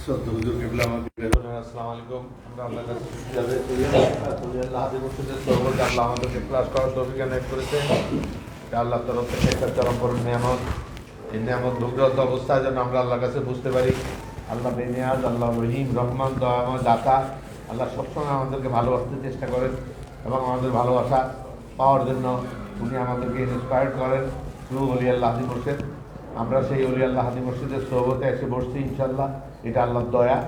শ্রদ্ধা হুজুর কিবলা আমাদের আসসালামু আলাইকুম। আমরা আল্লাহর কাছে আল্লাহ হাদিস মুর্শিদের সহবত আল্লাহ আমাদেরকে ক্লাস করার তৌফিক এনায়েত করেছেন। আল্লাহর তরফ থেকে একটা চরমপর নিয়ামত, এই নিয়ামত ভোগরত অবস্থায় যেন আমরা আল্লাহর কাছে বুঝতে পারি। আল্লাহ বেনিয়াজ, আল্লাহ রহিম, রহমান, দয়াময়, দাতা। আল্লাহ সবসময় আমাদেরকে ভালোবাসতে চেষ্টা করেন এবং আমাদের ভালোবাসা পাওয়ার জন্য উনি আমাদেরকে ইন্সপায়ার্ড করেন থ্রু ওলি আল্লাহ হাদিস মুর্শিদ। আমরা সেই ওলি আল্লাহ হাদিস মুর্শিদের সহবতে এসে বসছি ইনশাল্লাহ। এটা আল্লাহর দয়া।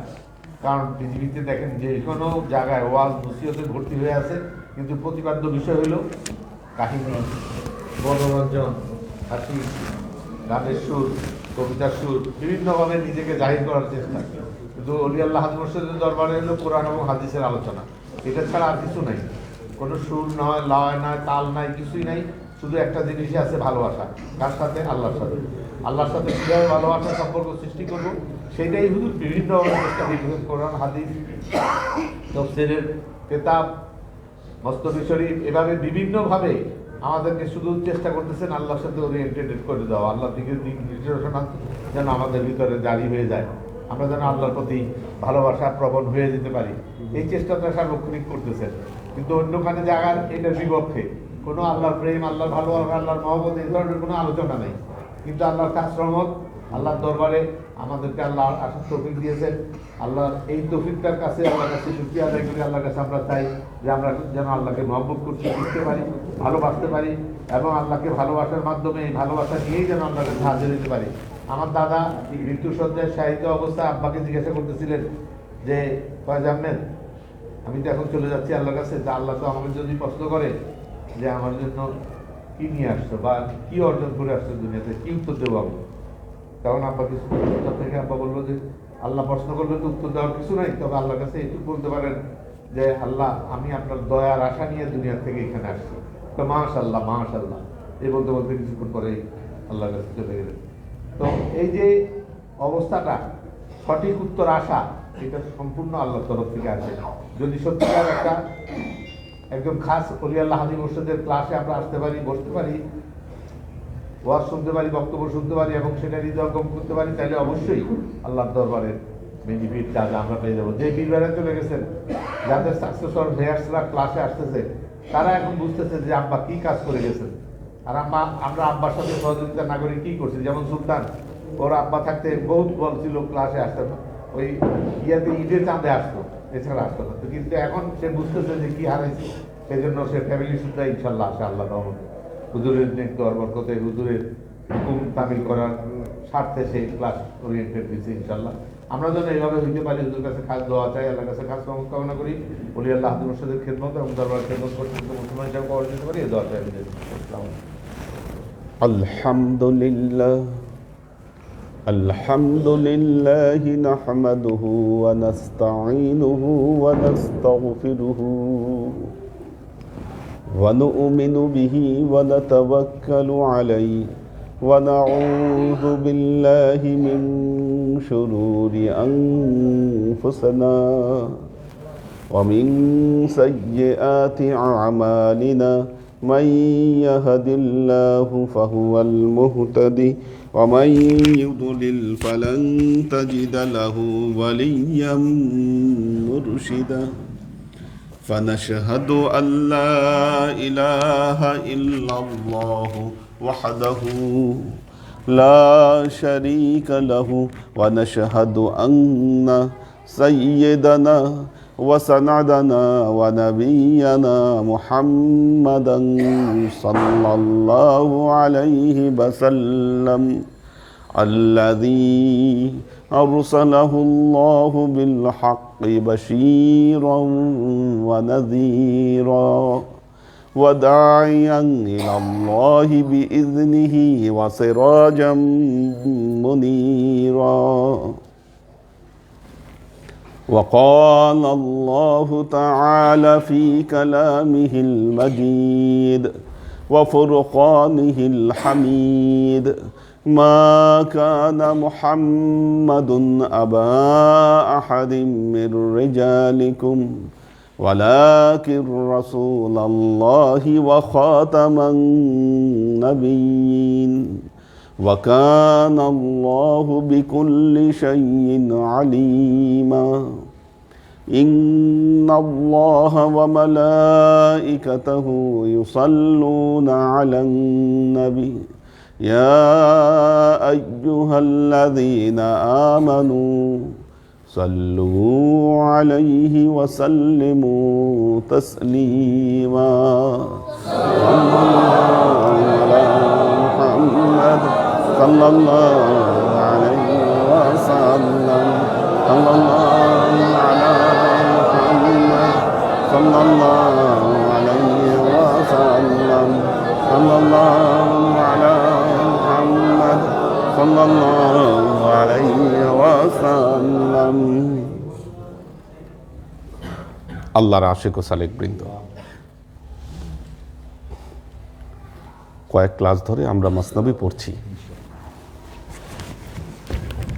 কারণ পৃথিবীতে দেখেন যে কোনো জায়গায় ওয়াজ নসিহতে ভর্তি হয়ে আছে, কিন্তু প্রতিপাদ্য বিষয় হলো কাহিনী, মনোরঞ্জন, হাসি, গানের সুর, কবিতার সুর, বিভিন্নভাবে নিজেকে জাহির করার চেষ্টা। কিন্তু ওলি আল্লাহ হাদিস মুর্শিদের দরবারে হলো কোরআন এবং হাদিসের আলোচনা। এটা ছাড়া আর কিছু নাই। কোনো সুর নয়, লয় নয়, তাল নাই, কিছুই নাই। শুধু একটা জিনিসই আছে, ভালোবাসা। কার সাথে? আল্লাহর সাথে। আল্লাহর সাথে কীভাবে ভালোবাসার সম্পর্ক সৃষ্টি করবো, সেটাই হুজুর বিভিন্নভাবে চেষ্টা করতেছেন। কোরআন, হাদিস, তাফসীরের কিতাব, মস্তবি শরীফ, এভাবে বিভিন্নভাবে আমাদেরকে শুধু চেষ্টা করতেছেন আল্লাহর সাথে ওরিয়েন্টেড করে দেওয়া, আল্লাহর দিকে দিক নির্দেশনা যেন আমাদের ভিতরে জারি হয়ে যায়। আমরা যেন আল্লাহর প্রতি ভালোবাসা প্রবণ হয়ে যেতে পারি, এই চেষ্টাটা সার্বক্ষণিক করতেছেন। কিন্তু অন্যখানে জায়গার এটার বিপক্ষে কোনো আল্লাহর প্রেম, আল্লাহর ভালোবাসা, আল্লাহর মহব্বত, এই ধরনের কোনো আলোচনা নেই। কিন্তু আল্লাহর কাজ রহমত, আল্লাহর দরবারে আমাদেরকে আল্লাহ আসার তৌফিক দিয়েছেন। আল্লাহর এই তৌফিকটার কাছে আল্লাহর কাছে শুকরিয়া আদায় করি। আল্লাহর কাছে আমরা চাই যে আমরা যেন আল্লাহকে মহব্বত করতে শিখতে পারি, ভালোবাসতে পারি, এবং আল্লাহকে ভালোবাসার মাধ্যমে এই ভালোবাসা নিয়েই যেন আল্লাহর কাছে হাজির দিতে পারি। আমার দাদা মৃত্যুসজ্জায় শায়িত অবস্থায় আব্বাকে জিজ্ঞাসা করতেছিলেন যে ফয়েজ আহমেদ, আমি তো এখন চলে যাচ্ছি আল্লাহর কাছে, তা আল্লাহ তো আমাকে যদি প্রশ্ন করে যে আমার জন্য কি নিয়ে আসছো বা কি অর্জন করে আসছো দুনিয়াতে, কি উত্তর দেবো আমি? তখন আব্বা কিছু থেকে আব্বা বললো যে আল্লাহ প্রশ্ন করলে তো উত্তর দেওয়ার কিছু নাই, তবে আল্লাহর কাছে এইটুকু বলতে পারেন যে আল্লাহ, আমি আপনার দয়ার আশা নিয়ে দুনিয়া থেকে এখানে আসছি। তো মাশাআল্লাহ, মাশাআল্লাহ এই বলতে বলতে কিছুক্ষণ পরেই আল্লাহর কাছে চলে গেলেন। তো এই যে অবস্থাটা, সঠিক উত্তর আসা, এটা সম্পূর্ণ আল্লাহর তরফ থেকে আসে। যদি সত্যিকার একদম খাস ওলি আল্লাহ হাদিস মুর্শিদের ক্লাসে আমরা আসতে পারি, বসতে পারি, ওয়াজ শুনতে পারি, বক্তব্য শুনতে পারি এবং সেটা হৃদয়ঙ্গম করতে পারি, তাহলে অবশ্যই আল্লাহর দরবারের বেনিফিট যা আমরা পেয়ে যাবো। যে পীরবারে চলে গেছেন, যাদের সাকসেসর হেয়ার্সরা ক্লাসে আসতেছে, তারা এখন বুঝতেছে যে আব্বা কি কাজ করে গেছেন, আর আমরা আব্বার সাথে সহযোগিতা না করে কি করছি। যেমন সুলতান, ওর আব্বা থাকতে বহুত বলছিল ক্লাসে আসতে, ওই ইয়াতে ঈদের চাঁদে আসতো, এছাড়া আসতো না। তো কিন্তু এখন সে বুঝতেছে যে কি হারাইছে, সেই জন্য সে ফ্যামিলি শুদ্ধ ইনশাল্লাহ আসে আল্লাহ রহমতে। হুজুরের নেতৃত্ব বরকতে, হুজুরের হুকুম তামিল করার স্বার্থে সেই ক্লাস ওরিয়েন্টেড দিচ্ছে ইনশাল্লাহ। আমরা যেন এইভাবে হইতে পারি, হুজুর কাছে খাস দোয়া চাই, আল্লাহর কাছে খাস কামনা করি, ওলি আল্লাহ হাদিস মুর্শিদের খেদমত এবং দরবার খেদমত করতে মুসলমান হিসাবে পাওয়া যেতে পারি, এই দোয়া চাই। আলহামদুলিল্লাহ আলহামদুলিল্লাহি নাহমাদুহু ওয়া নাস্তাঈনুহু ওয়া নাস্তাগফিরুহু ওয়া নু'মিনু বিহি ওয়া নাতাওয়াক্কালু আলাইহি ওয়া নাউযু বিল্লাহি মিন শুরুরি আনফুসিনা ওয়া মিন সাইয়্যাতি আ'মালিনা من يهد الله فهو المهتدي ومن يضلل فلن تجد له وليا مرشدا فنشهد أن لا إله إلا الله وحده لا شريك له ونشهد أن سيدنا وسندنا ونبينا محمدا صلى الله عليه وسلم الذي أرسله الله بالحق بشيرا ونذيرا وداعيا إلى الله بإذنه وسراجا منيرا. وقال الله تعالى في كلامه المجيد وفرقانه الحميد ما كان محمد أبا أحد من رجالكم ولكن رسول الله وخاتم النبيين وكان الله بكل شيء عليما إن الله وملائكته يصلون على النبي يا أيها الذين آمنوا صلوا عليه وسلموا تسليما صلى الله عليه وسلم صلى الله على محمد صلى الله عليه وسلم صلى الله على محمد صلى الله عليه وسلم আল্লাহর আশিক ও সালেক বৃন্দ, কয়েক ক্লাস ধরে আমরা মাসনবী পড়ছি।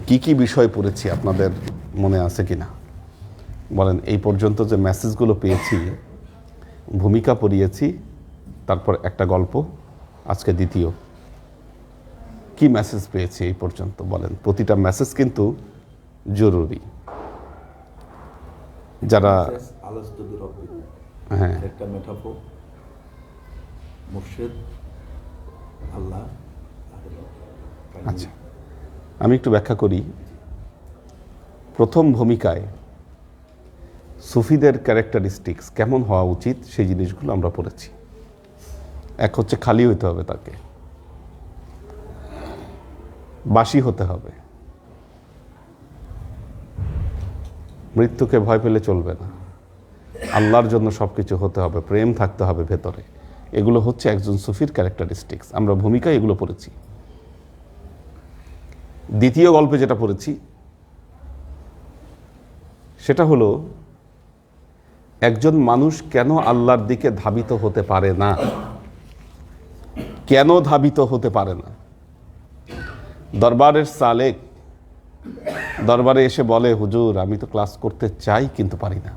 কি কি বিষয় পড়েছি আপনাদের মনে আছে কিনা বলেন? এই পর্যন্ত যে মেসেজগুলো পেয়েছি, ভূমিকা পড়িয়েছি, তারপর একটা গল্প, আজকে দ্বিতীয়। কি মেসেজ পেয়েছি এই পর্যন্ত বলেন? প্রতিটা মেসেজ কিন্তু জরুরি। যারা হ্যাঁ একটা মেটাফোর, মুর্শিদ, আল্লাহ। আচ্ছা, আমি একটু ব্যাখ্যা করি। প্রথম ভূমিকায় সুফিদের ক্যারেক্টারিস্টিক্স কেমন হওয়া উচিত সেই জিনিসগুলো আমরা পড়েছি। এক হচ্ছে খালি হইতে হবে, তাকে বাসি হতে হবে, মৃত্যুকে ভয় পেলে চলবে না, আল্লাহর জন্য সবকিছু হতে হবে, প্রেম থাকতে হবে ভেতরে। এগুলো হচ্ছে একজন সুফির ক্যারেক্টারিস্টিক্স। আমরা ভূমিকায় এগুলো পড়েছি। দ্বিতীয় গল্পে যেটা পড়েছি সেটা হলো একজন মানুষ কেন আল্লাহর দিকে ধাবিত হতে পারে না, কেন ধাবিত হতে পারে না। দরবারের সালেক দরবারে এসে বলে, হুজুর আমি তো ক্লাস করতে চাই কিন্তু পারি না,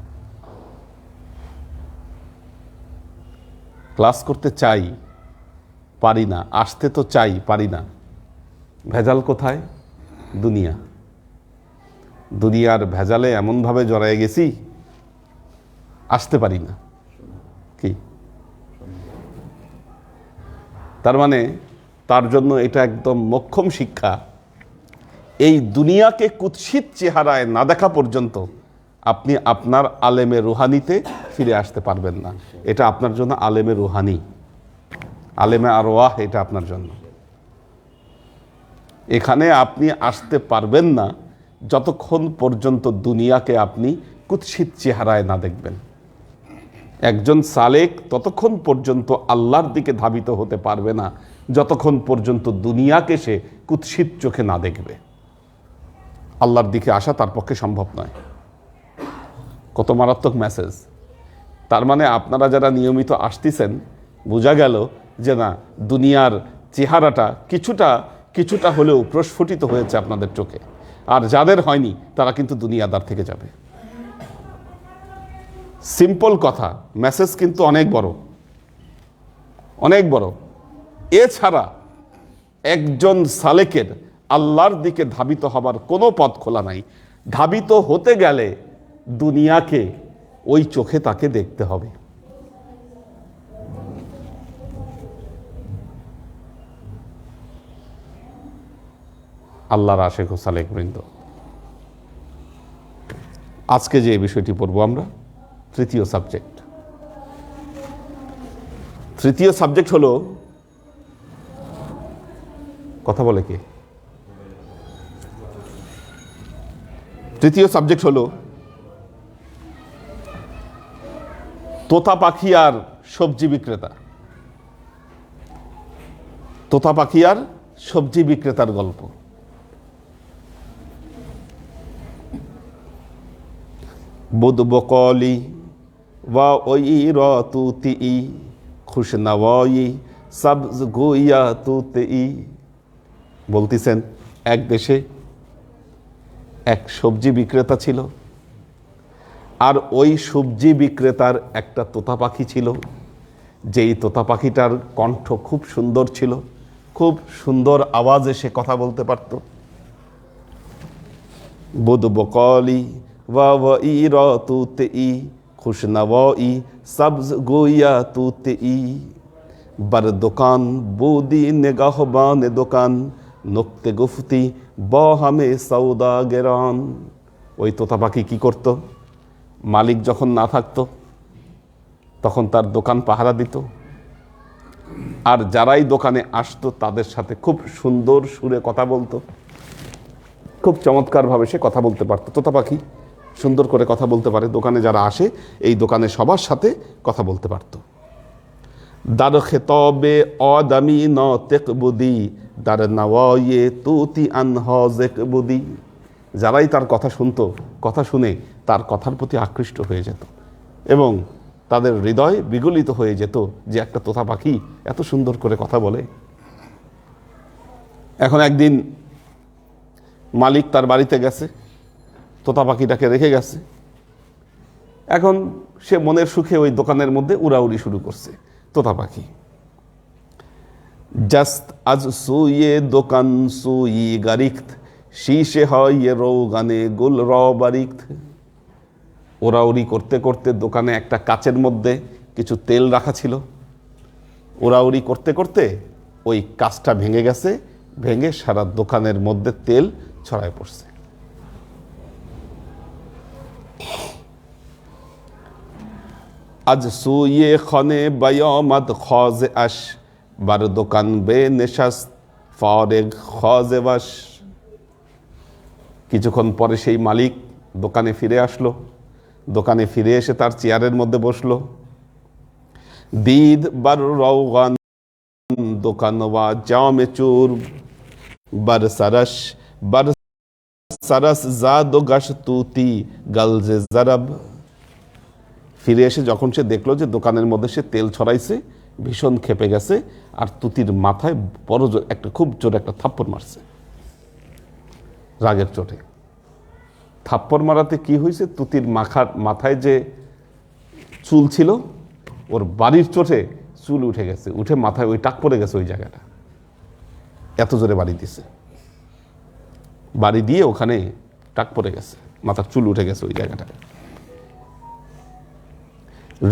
ক্লাস করতে চাই পারি না, আসতে তো চাই পারি না। ভেজাল কোথায়? দুনিয়া। দুনিয়ার ভেজালে এমনভাবে জড়ায় গেছি আসতে পারি না। কি তার মানে? তার জন্য এটা একদম মোক্ষম শিক্ষা। এই দুনিয়াকে কুৎসিত চেহারায় না দেখা পর্যন্ত আপনি আপনার আলেমে রুহানিতে ফিরে আসতে পারবেন না। এটা আপনার জন্য আলেমে রুহানি, আলেমে আরওয়াহ, এটা আপনার জন্য। এখানে আপনি আসতে পারবেন না যতক্ষণ পর্যন্ত দুনিয়াকে আপনি কুৎসিত চেহারায় না দেখবেন। একজন সালেক ততক্ষণ পর্যন্ত আল্লাহর দিকে ধাবিত হতে পারবে না যতক্ষণ পর্যন্ত দুনিয়াকে সে কুৎসিত চোখে না দেখবে। আল্লাহর দিকে আসা তার পক্ষে সম্ভব নয়। কত মারাত্মক মেসেজ! তার মানে আপনারা যারা নিয়মিত আসতেছেন, বোঝা গেল যে না, দুনিয়ার চেহারাটা কিছুটা হলেও প্রস্ফুটিত হয়েছে আপনাদের চোখে। আর যাদের হয়নি তারা কিন্তু দুনিয়াদার থেকে যাবে। সিম্পল কথা, মেসেজ কিন্তু অনেক বড়, অনেক বড়। এছাড়া একজন সালেকের আল্লাহর দিকে ধাবিত হবার কোনো পথ খোলা নাই। ধাবিত হতে গেলে দুনিয়াকে ওই চোখে তাকে দেখতে হবে। আল্লাহর আশিক ও সালেক বৃন্দ, আজকে যে বিষয়টি পড়ব আমরা, তৃতীয় সাবজেক্ট। তৃতীয় সাবজেক্ট হলো, কথা বলে কে? তৃতীয় সাবজেক্ট হলো তোতা পাখি আর সবজি বিক্রেতা। তোতা পাখি আর সবজি বিক্রেতার গল্প। বুদবকলি ওয়া ওই রতুতি খুশনওয়াই সবজ গোয়া তুতি। বলতেছেন, এক দেশে এক সবজি বিক্রেতা ছিল, আর ওই সবজি বিক্রেতার একটা তোতা পাখি ছিল। যেই তোতা পাখিটার কণ্ঠ খুব সুন্দর ছিল, খুব সুন্দর আওয়াজে সে কথা বলতে পারত। বুদ বকলি ওয়া ওয়া ই র তুতে ই খুশনওয়াই সবজ গোয়া তুতে ই বার দোকান বুদি নেগাহবান দোকান নুক্তে গুফতি বহামে সৌদা গেরান। ওই তোতা পাখি কী করত? মালিক যখন না থাকতো তখন তার দোকান পাহারা দিত, আর যারাই দোকানে আসতো তাদের সাথে খুব সুন্দর সুরে কথা বলতো। খুব চমৎকারভাবে সে কথা বলতে পারতো। তোতা পাখি সুন্দর করে কথা বলতে পারে। দোকানে যারা আসে এই দোকানে সবার সাথে কথা বলতে পারতো। দার খেতবে অদামি ন তেকবুদি দার নওয়ে তুতি আনহজেক বুদি। যারাই তার কথা শুনতো, কথা শুনে তার কথার প্রতি আকৃষ্ট হয়ে যেত এবং তাদের হৃদয় বিগলিত হয়ে যেত যে একটা তোতা পাখি এত সুন্দর করে কথা বলে। এখন একদিন মালিক তার বাড়িতে গেছে, তোতা পাখিটাকে রেখে গেছে। এখন সে মনের সুখে ওই দোকানের মধ্যে উড়াউড়ি শুরু করছে তোতা পাখি। জাস্ত আজ সুয়ে দোকান সুই গারিক্ত শীশে হয় রৌগানে গুল র বারিক্ত। ওড়াউড়ি করতে করতে দোকানে একটা কাচের মধ্যে কিছু তেল রাখা ছিল। ওড়াউড়ি করতে করতে ওই কাচটা ভেঙে গেছে, ভেঙে সারা দোকানের মধ্যে তেল ছড়ায় পড়ছে। আজ সুয়ে খনে বায়ামাদ খজে আশ বার দোকান বে নেশাস্ত ফরেগ খজে বাস। কিছুক্ষণ পরে সেই মালিক দোকানে ফিরে আসলো। দোকানে ফিরে এসে তার চেয়ারের মধ্যে বসলো। দিদ বার রৌগান দোকানওয়া জামে চুর বার সারস জাদ গাছ তুতি গালজে জারাব। ফিরে এসে যখন সে দেখলো যে দোকানের মধ্যে সে তেল ছড়াইছে, ভীষণ ক্ষেপে গেছে আর তুতির মাথায় বড় জোর একটা খুব জোরে একটা থাপ্পড় মারছে রাগের চোটে। থাপ্পড় মারাতে কি হয়েছে, তুতির মাথায় যে চুল ছিল ওর বাড়ির চোটে চুল উঠে গেছে, উঠে মাথায় ওই টাক পড়ে গেছে ওই জায়গাটা। এত জোরে বাড়ি দিছে, বাড়ি দিয়ে ওখানে টাক পড়ে গেছে, মাথার চুল উঠে গেছে ওই জায়গাটা।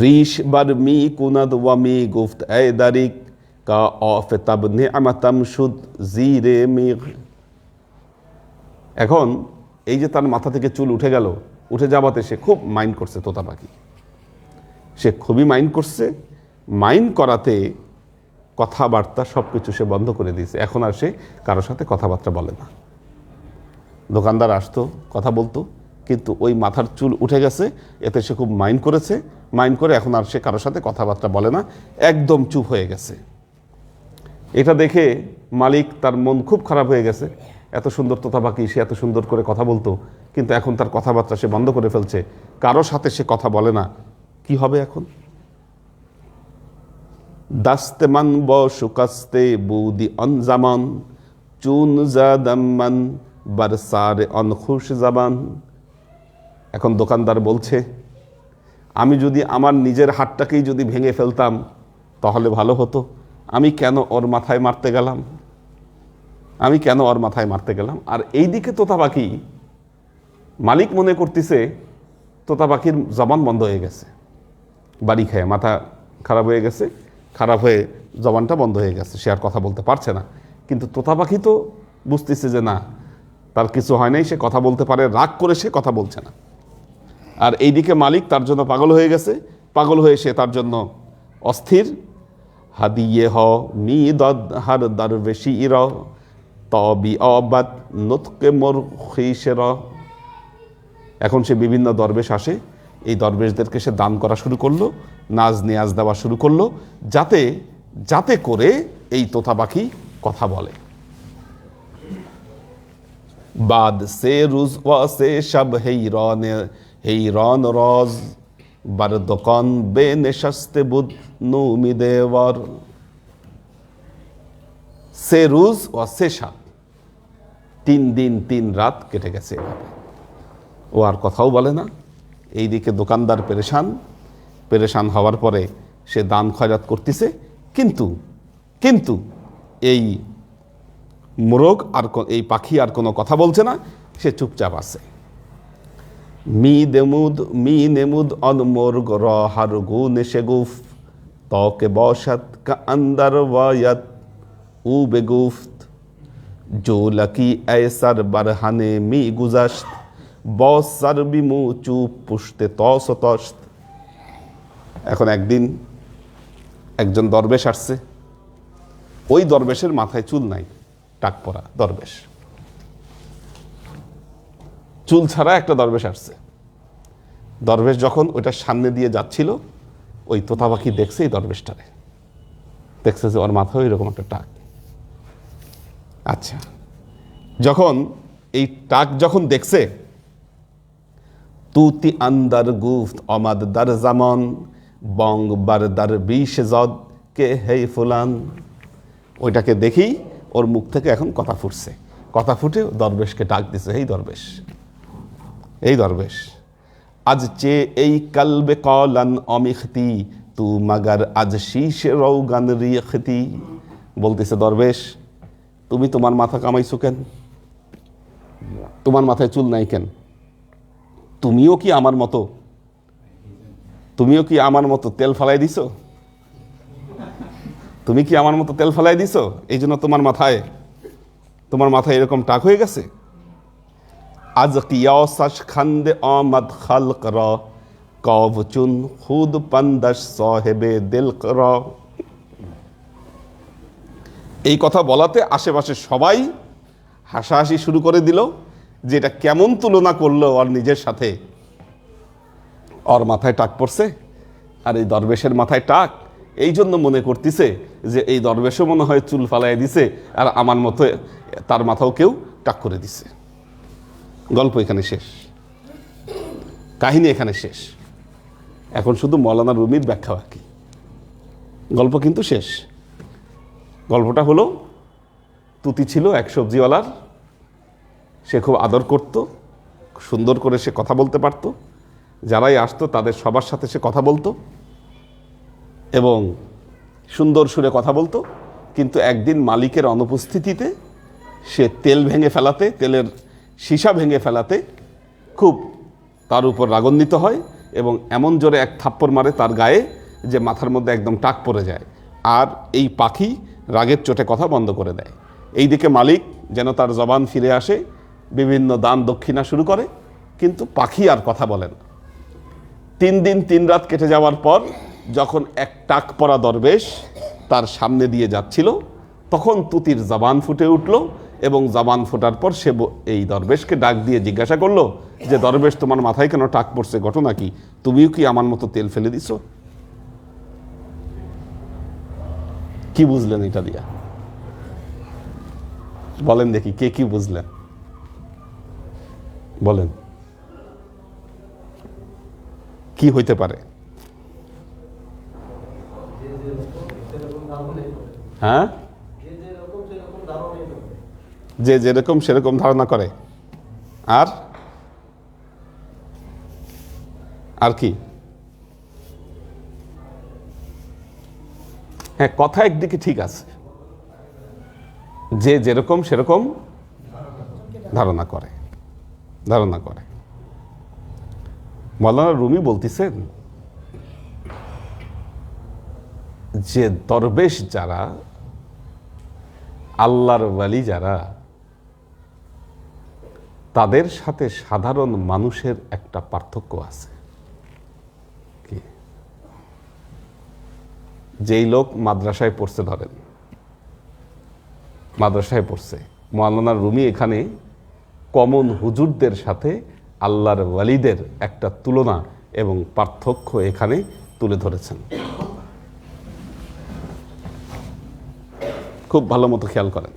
রিশ বার মি কুনাদ ওয়ামি গুফত এ দারিক কা অফ তাব নিআমাতাম শুদ জিরে মিগ। এখন এই যে তার মাথা থেকে চুল উঠে গেল, উঠে যাওয়াতে সে খুব মাইন্ড করছে তোতা পাখি। সে খুবই মাইন্ড করছে। মাইন্ড করাতে কথাবার্তা সব কিছু সে বন্ধ করে দিয়েছে। এখন আর সে কারোর সাথে কথাবার্তা বলে না। দোকানদার আসতো, কথা বলতো, কিন্তু ওই মাথার চুল উঠে গেছে, এতে সে খুব মাইন্ড করেছে। মাইন্ড করে এখন আর সে কারোর সাথে কথাবার্তা বলে না, একদম চুপ হয়ে গেছে। এটা দেখে মালিক তার মন খুব খারাপ হয়ে গেছে। এত সুন্দর তোতা পাখি, সে এত সুন্দর করে কথা বলতো, কিন্তু এখন তার কথাবার্তা সে বন্ধ করে ফেলছে, কারোর সাথে সে কথা বলে না। কি হবে এখন? দাস্তে মান ব শুকাস্তে বুদি অনজামান চুন জাদাম্মান বারসারে অনখুশ জাবান। এখন দোকানদার বলছে, আমি যদি আমার নিজের হাতটাকেই যদি ভেঙে ফেলতাম তাহলে ভালো হতো। আমি কেন ওর মাথায় মারতে গেলাম? আমি কেন ওর মাথায় মারতে গেলাম? আর এইদিকে তোতা পাখি, মালিক মনে করতেছে তোতা পাখির জবান বন্ধ হয়ে গেছে, বাড়ি খেয়ে মাথা খারাপ হয়ে গেছে, খারাপ হয়ে জবানটা বন্ধ হয়ে গেছে, সে আর কথা বলতে পারছে না। কিন্তু তোতা পাখি তো বুঝতেছে যে না, তার কিছু হয় নাই, সে কথা বলতে পারে, রাগ করে সে কথা বলছে না। আর এইদিকে মালিক তার জন্য পাগল হয়ে গেছে, পাগল হয়ে সে তার জন্য অস্থির। হাদিয়ে হ মি দদ হার দারবেশি ইর তবি অবাত নতকে মোর খিসের। এখন সে বিভিন্ন দরবেশ আসে, এই দরবেশদেরকে সে দান করা শুরু করলো, নাজ নিয়াজ দেওয়া শুরু করলো, যাতে যাতে করে এই তোতা পাখি কথা বলে। বাদ সে রুজ ওয়া সে সব হেইরন রজ বার দোকান বে নেশাস্তে বুদ নুমিদেওয়ার। সে রুজ ও সে সাব, 3 দিন 3 রাত কেটে গেছে এভাবে। ও আর কথাও বলে না। এইদিকে দোকানদার পেরেশান হওয়ার পরে সে দান খয়রাত করতেছে, কিন্তু এই মোরগ আর এই পাখি আর কোনো কথা বলছে না, সে চুপচাপ আছে। মি নেমুদ অন মোরগ র হার গু নেশে গুফ তকে বসাত কা আন্দার ওয়ায়াত উ বেগুফত जो लकी ऐसर बरहाने मी गुज़श्त बस सर बी मु चुप पुष्टे तस तस्त। এখন একদিন একজন দরবেশ আসছে, ওই দরবেশের মাথায় চুল নাই, টাক পরা দরবেশ, চুল ছাড়া একটা দরবেশ আসছে। দরবেশ যখন ওইটার সামনে দিয়ে যাচ্ছিল, ওই তোতা পাখি দেখছে এই দরবেশটারে, দেখছে যে ওর মাথায় এরকম একটা টাক। আচ্ছা, যখন এই টাক যখন দেখছে, তুতি আন্দার গুফত অমাদ দার জামান বং বার দার বিশ জদ কে হে ফুলান, ওইটাকে দেখি ওর মুখ থেকে এখন কথা ফুটছে, কথা ফুটে দরবেশকে ডাক দিছে, এই দরবেশ, এই দরবেশ, আজ চে এই কালবে কলান অমিখতি তু মাগার আজ শীষ রৌগান রিখতি। বলতেছে দরবেশ, তুমি তোমার মাথা কামাইছো কেন? তোমার মাথায় চুল নাই কেন? তুমিও কি আমার মতো তেল ফালাই দিছো? তুমি কি আমার মতো তেল ফালাই দিছো? এই জন্য তোমার মাথায় এরকম টাক হয়ে গেছে। আজ কিয়াসাশ খান্দে আমদ খালক র কব চুন খুদ পান্দাস সাহেবে দিল কর। এই কথা বলাতে আশেপাশে সবাই হাসাহাসি শুরু করে দিল, যে এটা কেমন তুলনা করলো ওর নিজের সাথে। ওর মাথায় টাক পড়ছে আর এই দরবেশের মাথায় টাক, এই জন্য মনে করতেছে যে এই দরবেশও মনে হয় চুল ফালাই দিছে, আর আমার মতো তার মাথাও কেউ টাক করে দিছে। গল্প এখানে শেষ, কাহিনী এখানে শেষ। এখন শুধু মৌলানা রুমির ব্যাখ্যা বাকি, গল্প কিন্তু শেষ। গল্পটা হলো, তুতি ছিল এক সবজিওয়ালার, সে খুব আদর করত, সুন্দর করে সে কথা বলতে পারত, যারাই আসতো তাদের সবার সাথে সে কথা বলতো এবং সুন্দর সুরে কথা বলতো। কিন্তু একদিন মালিকের অনুপস্থিতিতে সে তেলের সীসা ভেঙে ফেলাতে খুব তার উপর রাগান্বিত হয় এবং এমন জোরে এক থাপ্পড় মারে তার গায়ে যে মাথার মধ্যে একদম টাক পড়ে যায়, আর এই পাখি রাগের চোটে কথা বন্ধ করে দেয়। এইদিকে মালিক যেন তার জবান ফিরে আসে, বিভিন্ন দান দক্ষিণা শুরু করে, কিন্তু পাখি আর কথা বলে না। 3 দিন 3 রাত কেটে যাওয়ার পর যখন এক টাক পরা দরবেশ তার সামনে দিয়ে যাচ্ছিল, তখন তুতির জবান ফুটে উঠল এবং জবান ফোটার পর সে এই দরবেশকে ডাক দিয়ে জিজ্ঞাসা করলো যে, দরবেশ, তোমার মাথায় কেন টাক পড়ছে, ঘটনা কি? তুমিও কি আমার মতো তেল ফেলে দিছো? কি বুঝলেন এটা দিয়া? বলেন দেখি, কে কি বুঝলেন? বলেন, কি হইতে পারে? হ্যাঁ, যে যেরকম সেরকম ধারণা করে। আর কি? হ্যাঁ, কথা একদিকে ঠিক আছে, যে যেরকম সেরকম ধারণা করে। মৌলানা রুমি বলতেছেন যে দরবেশ যারা, আল্লাহর ওয়ালি যারা, তাদের সাথে সাধারণ মানুষের একটা পার্থক্য আছে। কি? যেই লোক মাদ্রাসায় পড়ছে, ধরেন মাদ্রাসায় পড়ছে, মৌলানা রুমি এখানে কমন হুজুরদের সাথে আল্লাহর ওয়ালিদের একটা তুলনা এবং পার্থক্য এখানে তুলে ধরেছেন। খুব ভালো মতো খেয়াল করেন,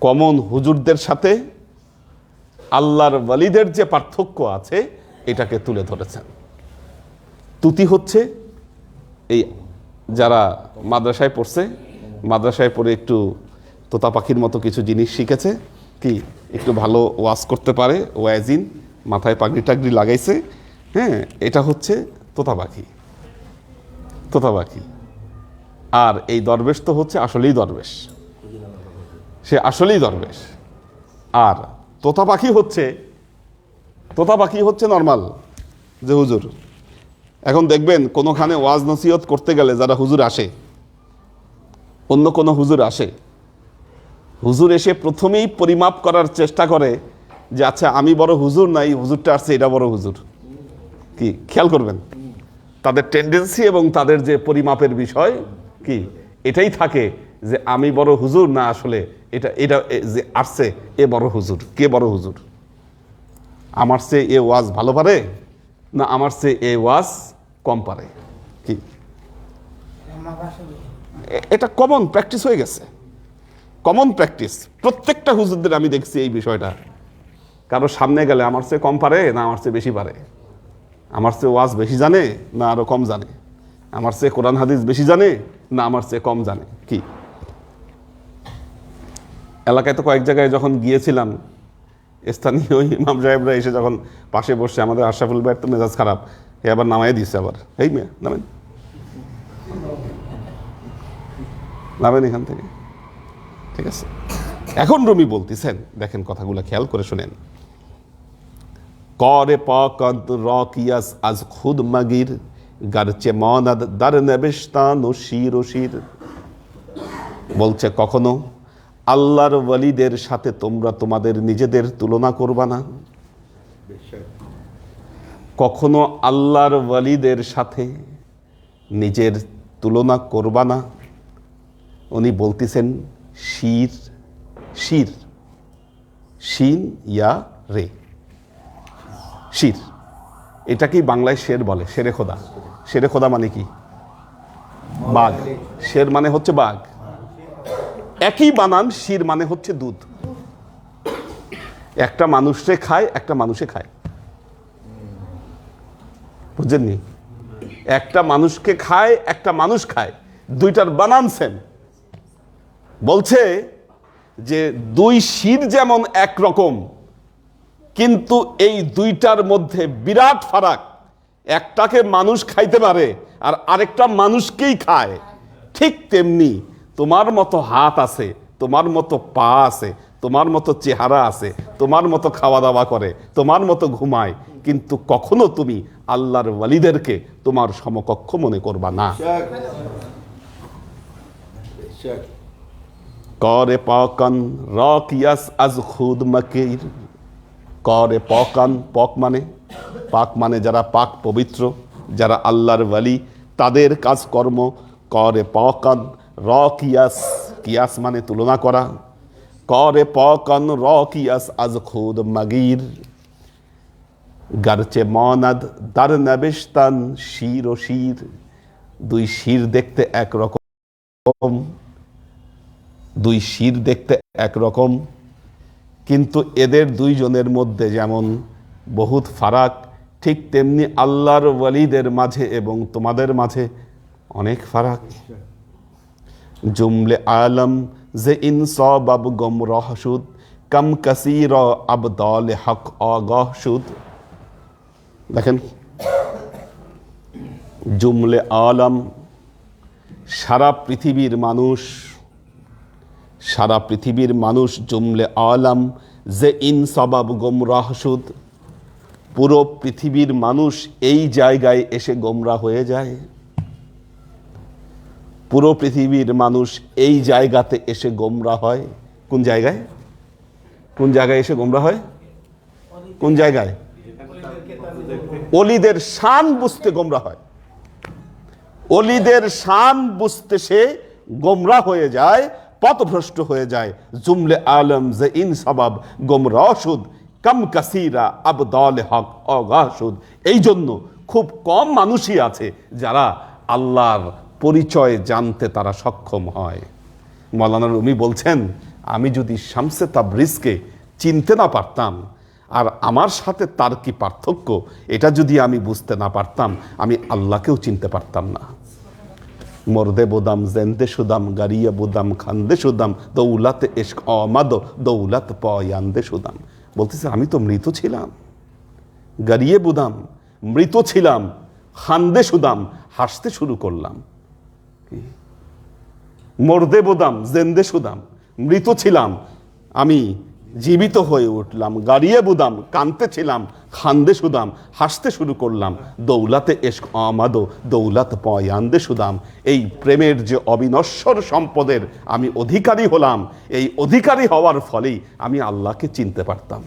কমন হুজুরদের সাথে আল্লাহর ওয়ালিদের যে পার্থক্য আছে এটাকে তুলে ধরেছেন। তুতি হচ্ছে এই যারা মাদ্রাসায় পড়ছে, মাদ্রাসায় পড়ে একটু তোতা পাখির মতো কিছু জিনিস শিখেছে, কি একটু ভালো ওয়াজ করতে পারে, ওয়াজিন, মাথায় পাগড়ি টাগড়ি লাগাইছে, হ্যাঁ, এটা হচ্ছে তোতা পাখি। আর এই দরবেশ তো হচ্ছে আসলেই দরবেশ, সে আসলেই দরবেশ। আর তোতা পাখি হচ্ছে নর্মাল যে হুজুর। এখন দেখবেন কোনোখানে ওয়াজ নসিহত করতে গেলে যারা হুজুর আসে, অন্য কোনো হুজুর আসে, হুজুর এসে প্রথমেই পরিমাপ করার চেষ্টা করে যে আচ্ছা আমি বড় হুজুর নাই, হুজুরটা আসছে এটা বড় হুজুর। কি খেয়াল করবেন, তাদের টেন্ডেন্সি এবং তাদের যে পরিমাপের বিষয় কি এটাই থাকে যে আমি বড় হুজুর না, আসলে এটা এটা যে আসছে এ বড় হুজুর। কে বড় হুজুর? আমার চেয়ে এ ওয়াজ ভালো পারে না আমার চেয়ে এ ওয়াজ কম পারে? কি এটা কমন প্র্যাকটিস হয়ে গেছে, কমন প্র্যাকটিস। প্রত্যেকটা হুজুরদের আমি দেখছি এই বিষয়টা। কারো সামনে গেলে আমার চেয়ে কম পারে না আমার চেয়ে বেশি পারে, আমার চেয়ে ওয়াজ বেশি জানে না আরো কম জানে, আমার চেয়ে কোরআন হাদিস বেশি জানে না আমার চেয়ে কম জানে। কি এলাকায় তো কয়েক জায়গায় যখন গিয়েছিলাম, স্থানীয় ইমাম সাহেবরা এসে যখন পাশে বসছে, আমাদের আশরাফুল ভাইয়ের তো মেজাজ খারাপ, এ আবার নামাই দিচ্ছে, আবার এই মেয়ে নামেন এখান থেকে, ঠিক আছে? এখন রুমি বলতেছেন, দেখেন কথাগুলো খেয়াল করে শুনেন। করে পাকান্ত রকিয়াস আজ খুদ মাগির গারচে মনাদ দার নেবেশতান ও শির ও শির। বলছে কখনো আল্লাহর ওয়ালিদের সাথে তোমরা তোমাদের নিজেদের তুলনা করবা না, কখনো আল্লাহর ওয়ালিদের সাথে নিজের তুলনা করবা না। উনি বলতেছেন শির, শির, শিন ইয়া রে, শির। এটাকেই বাংলায় শের বলে, শেরে খোদা। শেরে খোদা মানে কি? বাঘ। শের মানে হচ্ছে বাঘ। একই বানান, শির মানে হচ্ছে দুধ। একটা মানুষে খায়, একটা মানুষে খায়, বুঝছেননি? একটা মানুষকে খায়, একটা মানুষ খায়, দুইটার বানান সেম। বলছে যে দুই শির যেমন একরকম, কিন্তু এই দুইটার মধ্যে বিরাট ফারাক। একটাকে মানুষ খাইতে পারে আর আরেকটা মানুষকেই খায়। ঠিক তেমনি তোমার মতো হাত আছে, তোমার মতো পা আছে, তোমার মতো চেহারা আছে, তোমার মতো খাওয়া দাওয়া করে, তোমার মতো ঘুমায়, কিন্তু কখনো তুমি আল্লাহর ওয়ালিদেরকে তোমার সমকক্ষ মনে করবা না। করে পাকান রকিয়াস আজ খুদ মাকির। করে পাকান, পক মানে পাক মানে যারা পাক পবিত্র, যারা আল্লাহর ওয়ালি, তাদের কাজকর্ম। করে পাকান রকিয়াস, কিয়াস মানে তুলনা করা। করে পাকান রকিয়াস আজ খুদ মাগির গারচে মনাদ দার নবেশতান শির ও শির। দুই শির দেখতে একরকম, দুই শির দেখতে একরকম, কিন্তু এদের দুইজনের মধ্যে যেমন বহুত ফারাক, ঠিক তেমনি আল্লাহর ওয়ালিদের মাঝে এবং তোমাদের মাঝে অনেক ফারাক। জুমলে আলম যে ইনসাব আব গমরাহ শুদ কম কাসির আবদাল হক আগাহ শুদ। দেখেন, জুমলে আলম সারা পৃথিবীর মানুষ, সারা পৃথিবীর মানুষ। জুমলে আলম যে ইনসাবাব গোমরাহ শুদ, পুরো পৃথিবীর মানুষ এই জায়গায় এসে গোমরা হয়ে যায়। পুরো পৃথিবীর মানুষ এই জায়গাতে এসে গোমরা হয়। কোন জায়গায়? কোন জায়গায় এসে গোমরা হয়? কোন জায়গায়? অলিদের শান বুঝতে গোমরা হয়। অলিদের শান বুঝতে সে গোমরা হয়ে যায়, পথভ্রষ্ট হয়ে যায়। জুমলে আলম যে ইনসাবাব গোমরাশুদ কম কাসিরা আবদাল হক অগাশুদ। এই জন্য খুব কম মানুষই আছে যারা আল্লাহর পরিচয় জানতে তারা সক্ষম হয়। মৌলানা রুমি বলছেন, আমি যদি শামসে তাবরিজকে চিনতে না পারতাম আর আমার সাথে তার কি পার্থক্য এটা যদি আমি বুঝতে না পারতাম, আমি আল্লাহকেও চিনতে পারতাম না। মর্দে বোদাম জেন্দে সুদাম গারিয়া বুদাম খান্দে সুদাম দৌলাতে এশক আমাদ দৌলত পয়ান্দে সুদাম। বলতেছে আমি তো মৃত ছিলাম, গারিয়ে বুদাম মৃত ছিলাম, খান্দে সুদাম হাসতে শুরু করলাম। মর্দে বোদাম জেন্দে সুদাম মৃত ছিলাম, আমি জীবিত হয়ে উঠলাম, গাড়িয়ে বুদাম, কানতে ছিলাম, খান্দে সুদাম, হাসতে শুরু করলাম, দৌলাতে এশক আমাদো, দৌলত পয়ান্দে সুদাম। এই প্রেমের যে অবিনশ্বর সম্পদের আমি অধিকারী হলাম, এই অধিকারী হওয়ার ফলেই আমি আল্লাহকে চিনতে পারতাম।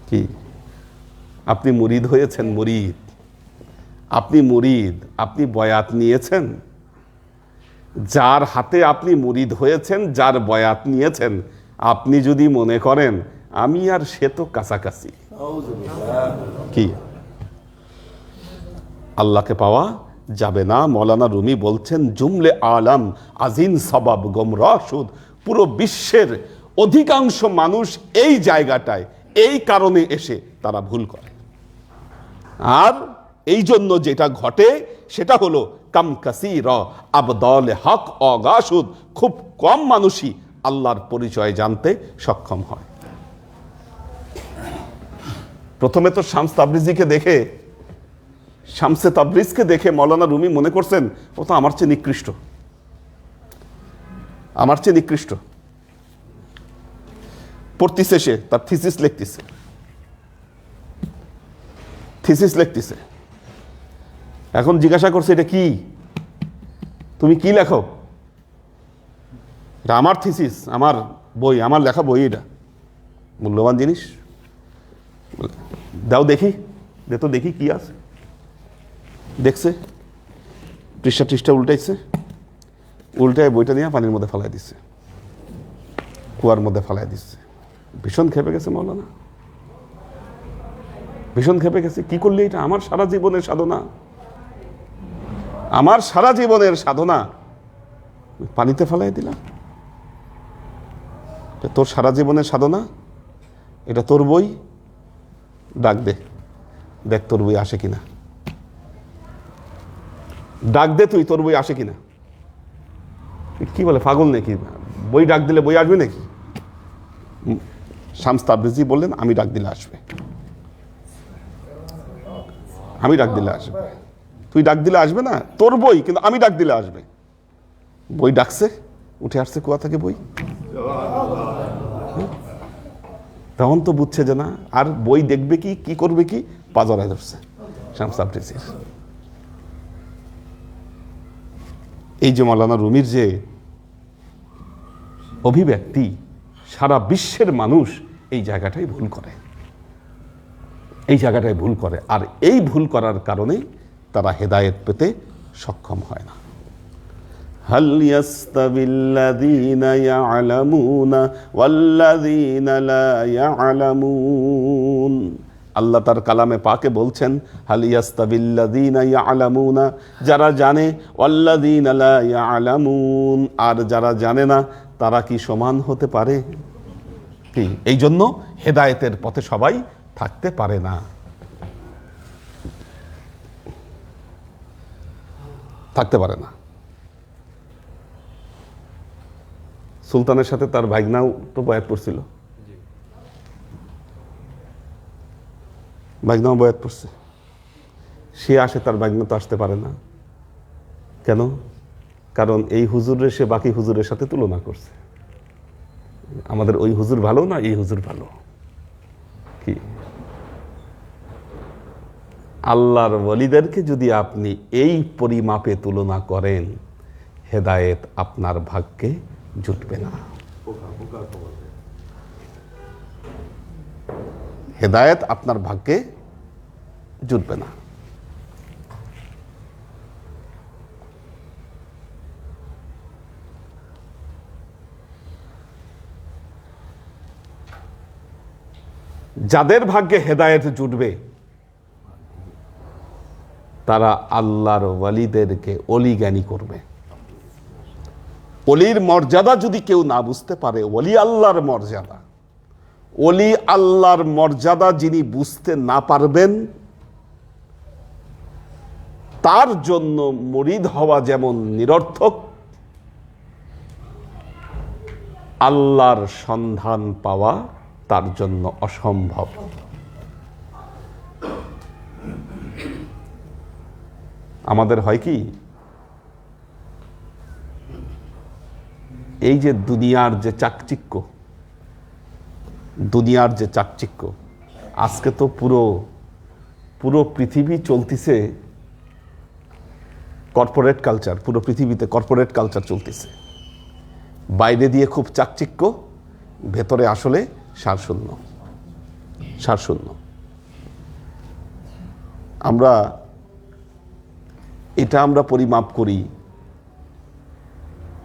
কি আপনি মুরিদ হয়েছেন? মুরিদ, আপনি মুরিদ, আপনি বয়াত নিয়েছেন। যার হাতে আপনি মুরিদ হয়েছেন, যার বয়াত নিয়েছেন, আপনি যদি মনে করেন আমি আর সে তো কাছাকাছি, কি আল্লাহকে পাওয়া যাবে না। মৌলানা রুমি বলছেন, জুমলে আলম আজিন সবাব গোমরাহ শুদ। পুরো বিশ্বের অধিকাংশ মানুষ এই জায়গাটায় এই কারণে এসে তারা ভুল করে। আর এই জন্য যেটা ঘটে সেটা হলো কাম কাসির আবদল হক অগাসুদ। খুব কম মানুষই আল্লাহর পরিচয় জানতে সক্ষম হয়। প্রথমে তো শামস তাবরিজিকে দেখে, শামসে তাবরিজকে দেখে মৌলানা রুমি মনে করছেন ও তো আমার চেয়ে নিকৃষ্ট, আমার চেয়ে নিকৃষ্ট। পড়তিছে, সে তার থিসিস লিখতেছে, থিসিস লিখতেছে। এখন জিজ্ঞাসা করছে এটা কি, তুমি কি লেখো? এটা আমার থিসিস, আমার বই, আমার লেখা বই, এটা মূল্যবান জিনিস, দাও দেখি, দে তো দেখি কি আছে। দেখছে, পৃষ্ঠা টিষ্ঠা উল্টাইছে, উল্টায় বইটা নিয়ে পানির মধ্যে ফেলাই দিচ্ছে, কুয়ার মধ্যে ফেলাই দিচ্ছে। ভীষণ খেপে গেছে মৌলানা, ভীষণ খেপে গেছে। কি করলি এটা? আমার সারা জীবনের সাধনা, আমার সারা জীবনের সাধনা পানিতে ফেলাই দিলাম। তোর সারা জীবনের সাধনা, এটা তোর বই, ডাক দে, দেখ তোর বই আসে কিনা, ডাক দে তুই, তোর বই আসে কিনা। কি বলে, পাগল নাকি? বই ডাক দিলে বই আসবে নাকি? শামস তাবরিজি বললেন, আমি ডাক দিলে আসবে, আমি ডাক দিলে আসবে। তুই ডাক দিলে আসবে না, তোর বই, কিন্তু আমি ডাক দিলে আসবে। বই ডাকছে, উঠে আসছে কুয়া থেকে বই। তখন তো বুঝছে যে না, আর বই দেখবে কি, কি করবে কি, পাজরায় ধরছে শামস তাবরিজির। এই যে মৌলানা রুমির যে অভিব্যক্তি, সারা বিশ্বের মানুষ এই জায়গাটাই ভুল করে, এই জায়গাটায় ভুল করে। আর এই ভুল করার কারণে তারা হেদায়েত পেতে সক্ষম হয় না। হাল ইয়াস্তাবিল্লাযীনা ইয়া'লামুনা ওয়াল্লাযীনা লা ইয়া'লামুন। আল্লাহ তার কালামে পাকে বলছেন, হাল ইয়াস্তাবিল্লাযীনা ইয়া'লামুনা, যারা জানে, ওয়াল্লাযীনা লা ইয়া'লামুন, আর যারা জানে না, তারা কি সমান হতে পারে? কি এই জন্য হেদায়েতের পথে সবাই থাকতে পারে না, থাকতে পারে না। সুলতানের সাথে তার ভাইগনাও তো বয়াত পড়ছিল, ভাইগনাও বয়াত পড়ছে। সে আসে, তার ভাইগনা তো আসতে পারে না। কেন? কারণ এই হুজুরের সে বাকি হুজুরের সাথে তুলনা করছে। আমাদের ওই হুজুর ভালো না, এই হুজুর ভালো। কি আল্লাহর ওয়ালিদেরকে যদি আপনি এই পরিমাপে তুলনা করেন, হেদায়েত আপনার ভাগ্যে জুটবে না, হেদায়েত আপনার ভাগ্যে জুটবে না। যাদের ভাগ্যে হেদায়েত জুটবে তারা আল্লাহর ওয়ালিদেরকে অলি জ্ঞানী করবে। অলির মর্যাদা যদি কেউ না বুঝতে পারে, ওলি আল্লাহর মর্যাদা, ওলি আল্লাহর মর্যাদা যিনি বুঝতে না পারবেন, তার জন্য মুরিদ হওয়া যেমন নিরর্থক, আল্লাহর সন্ধান পাওয়া তার জন্য অসম্ভব। আমাদের হয় কি, এই যে দুনিয়ার যে চাকচিক্য, দুনিয়ার যে চাকচিক্য, আজকে তো পুরো পুরো পৃথিবী চলতেছে কর্পোরেট কালচার, পুরো পৃথিবীতে কর্পোরেট কালচার চলতেছে। বাইরে দিয়ে খুব চাকচিক্য, ভেতরে আসলে সারশূন্য, সারশূন্য। আমরা পরিমাপ করি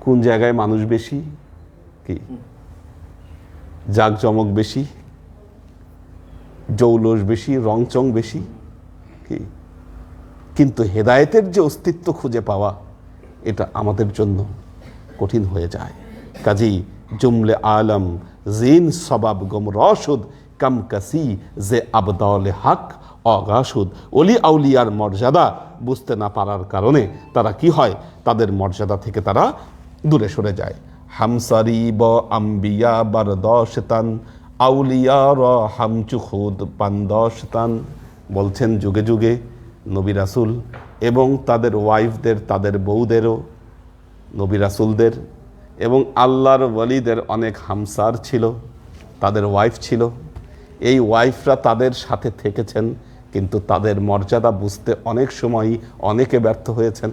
কোন জায়গায় মানুষ বেশি, কি জাঁকজমক বেশি, জৌলস বেশি, রংচং বেশি, কি কিন্তু হেদায়েতের যে অস্তিত্ব খুঁজে পাওয়া, এটা আমাদের জন্য কঠিন হয়ে যায়। কাজী জুমলে আলম জিন সবাব গম রসুদ কাম কাসি যে আবদালে হক অগাসুদ। অলি আউলিয়ার মর্যাদা বুঝতে না পারার কারণে তারা কি হয়, তাদের মর্যাদা থেকে তারা দূরে সরে যায়। হামসারি ব আম্বিয়া বারদশতান আউলিয়া র হামচু খুদ পান্দশতান। বলছেন যুগে যুগে নবী রাসূল এবং তাদের ওয়াইফদের, তাদের বউদেরও, নবী রাসূলদের এবং আল্লাহর ওয়ালিদের অনেক হামসার ছিল, তাদের ওয়াইফ ছিল। এই ওয়াইফরা তাদের সাথে থেকেছেন, কিন্তু তাদের মর্যাদা বুঝতে অনেক সময়ই অনেকে ব্যর্থ হয়েছেন,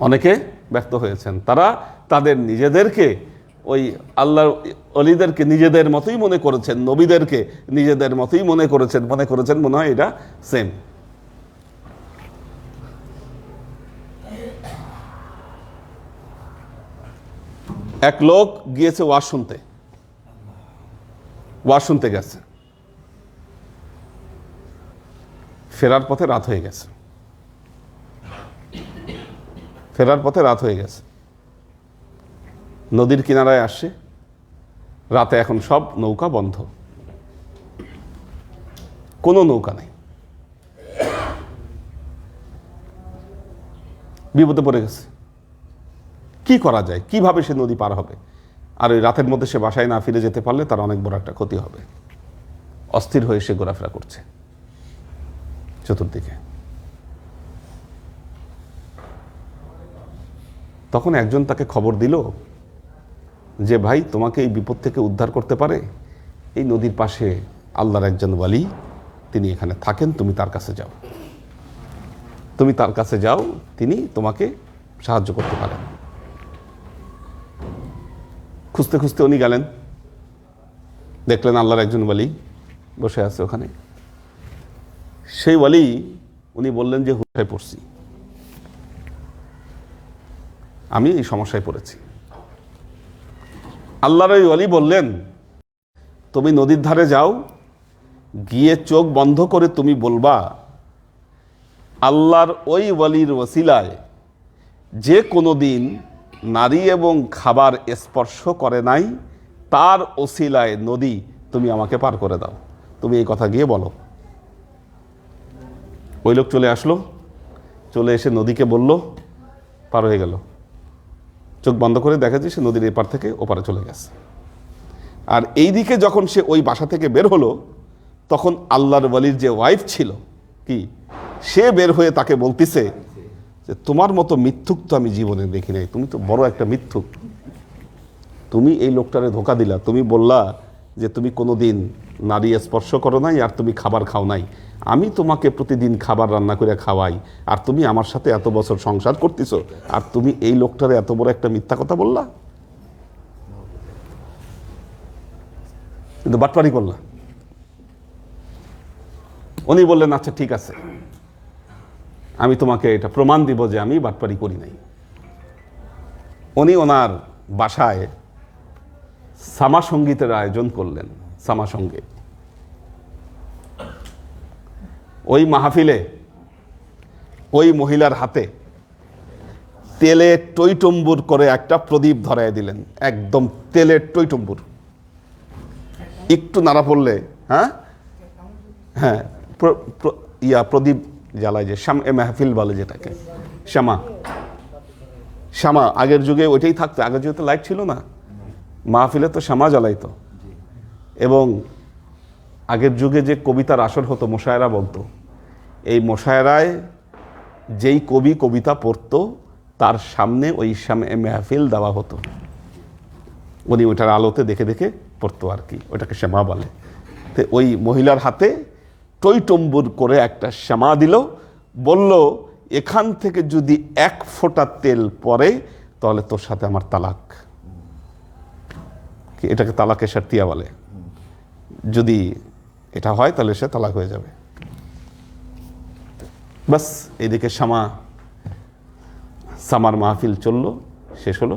অনেকে ব্যর্থ হয়েছেন। তারা তাদের নিজেদেরকে, ওই আল্লাহর ওলিদেরকে নিজেদের মতোই মনে করেছেন, নবীদেরকে নিজেদের মতোই মনে করেছেন মনে হয় এটা সেম। এক লোক গিয়েছে ওয়াজ শুনতে গেছে, ফেরার পথে রাত হয়ে গেছে। নদীর কিনারায় আসছে, রাতে এখন সব নৌকা বন্ধ, কোনো নৌকা নেই, বিপদে পড়ে গেছে। কি করা যায়, কিভাবে সে নদী পার হবে? আর ওই রাতের মধ্যে সে বাসায় না ফিরে যেতে পারলে তার অনেক বড় একটা ক্ষতি হবে। অস্থির হয়ে সে ঘোরাফেরা করছে চতুর্দিকে। তখন একজন তাকে খবর দিল যে ভাই, তোমাকে এই বিপদ থেকে উদ্ধার করতে পারে এই নদীর পাশে আল্লাহর একজন ওয়ালি, তিনি এখানে থাকেন, তুমি তার কাছে যাও, তিনি তোমাকে সাহায্য করতে পারেন। খুঁজতে খুঁজতে উনি গেলেন, দেখলেন আল্লাহর একজন ওয়ালি বসে আছে ওখানে। সেই ওয়ালি, উনি বললেন যে হুদায় পড়ছি, আমি এই সমস্যায় পড়েছি। আল্লাহর ওই ওয়ালি বললেন, তুমি নদীর ধারে যাও, গিয়ে চোখ বন্ধ করে তুমি বলবা, আল্লাহর ওই ওয়ালির ওসিলায় যে কোনো দিন নারী এবং খাবার স্পর্শ করে নাই, তার ওসিলায় নদী তুমি আমাকে পার করে দাও। তুমি এই কথা গিয়ে বলো। ওই লোক চলে আসলো, চলে এসে নদীকে বলল, পার হয়ে গেল। চোখ বন্ধ করে দেখা যায় সে নদীর এপার থেকে ওপারে চলে গেছে। আর এই দিকে যখন সে ওই বাসা থেকে বের হলো, তখন আল্লাহর ওয়ালির যে ওয়াইফ ছিল, কি সে বের হয়ে তাকে বলতেছে যে তোমার মতো মিথ্যুক তো আমি জীবনে দেখি নাই, তুমি তো বড় একটা মিথ্যুক। তুমি এই লোকটারে ধোকা দিলা, তুমি বললা যে তুমি কোনো দিন নারী স্পর্শ করো নাই আর তুমি খাবার খাও নাই। আমি তোমাকে প্রতিদিন খাবার রান্না করে খাওয়াই, আর তুমি আমার সাথে এত বছর সংসার করতেছো, আর তুমি এই লোকটারে এত বড় একটা মিথ্যা কথা বললা, কিন্তু বাটপারি করলা। উনি বললেন, আচ্ছা ঠিক আছে, আমি তোমাকে এটা প্রমাণ দিব যে আমি বাটপারি করি নাই। উনি ওনার বাসায় সামা সঙ্গীতের আয়োজন করলেন। সামা সঙ্গীত, ওই মাহফিলে ওই মহিলার হাতে তেলে টইটম্বুর করে একটা প্রদীপ ধরায় দিলেন, একদম তেলের টইটম্বুর। একটু নাড়া পড়লে হ্যাঁ প্রদীপ জ্বালায়, যে মাহফিল বলে যেটাকে, শ্যামা। আগের যুগে ওইটাই থাকতো, আগের যুগে তো লাইট ছিল না, মাহফিলে তো শ্যামা জ্বালাইতো। এবং আগের যুগে যে কবিতার আসর হতো, মোশায়েরা বলতো, এই মোশায়েরায় যেই কবি কবিতা পড়তো তার সামনে ওই মেহফিল দেওয়া হতো, উনি ওইটার আলোতে দেখে দেখে পড়তো আর কি, ওইটাকে শ্যামা বলে। তো ওই মহিলার হাতে টইটম্বুর করে একটা শ্যামা দিল, বলল এখান থেকে যদি 1 ফোঁটা তেল পড়ে তাহলে তোর সাথে আমার তালাক। এটাকে তালাকে শার্তিয়া বলে, যদি এটা হয় তাহলে সে তালাক হয়ে যাবে। বাস এইদিকে সামার মাহফিল চলল, শেষ হলো।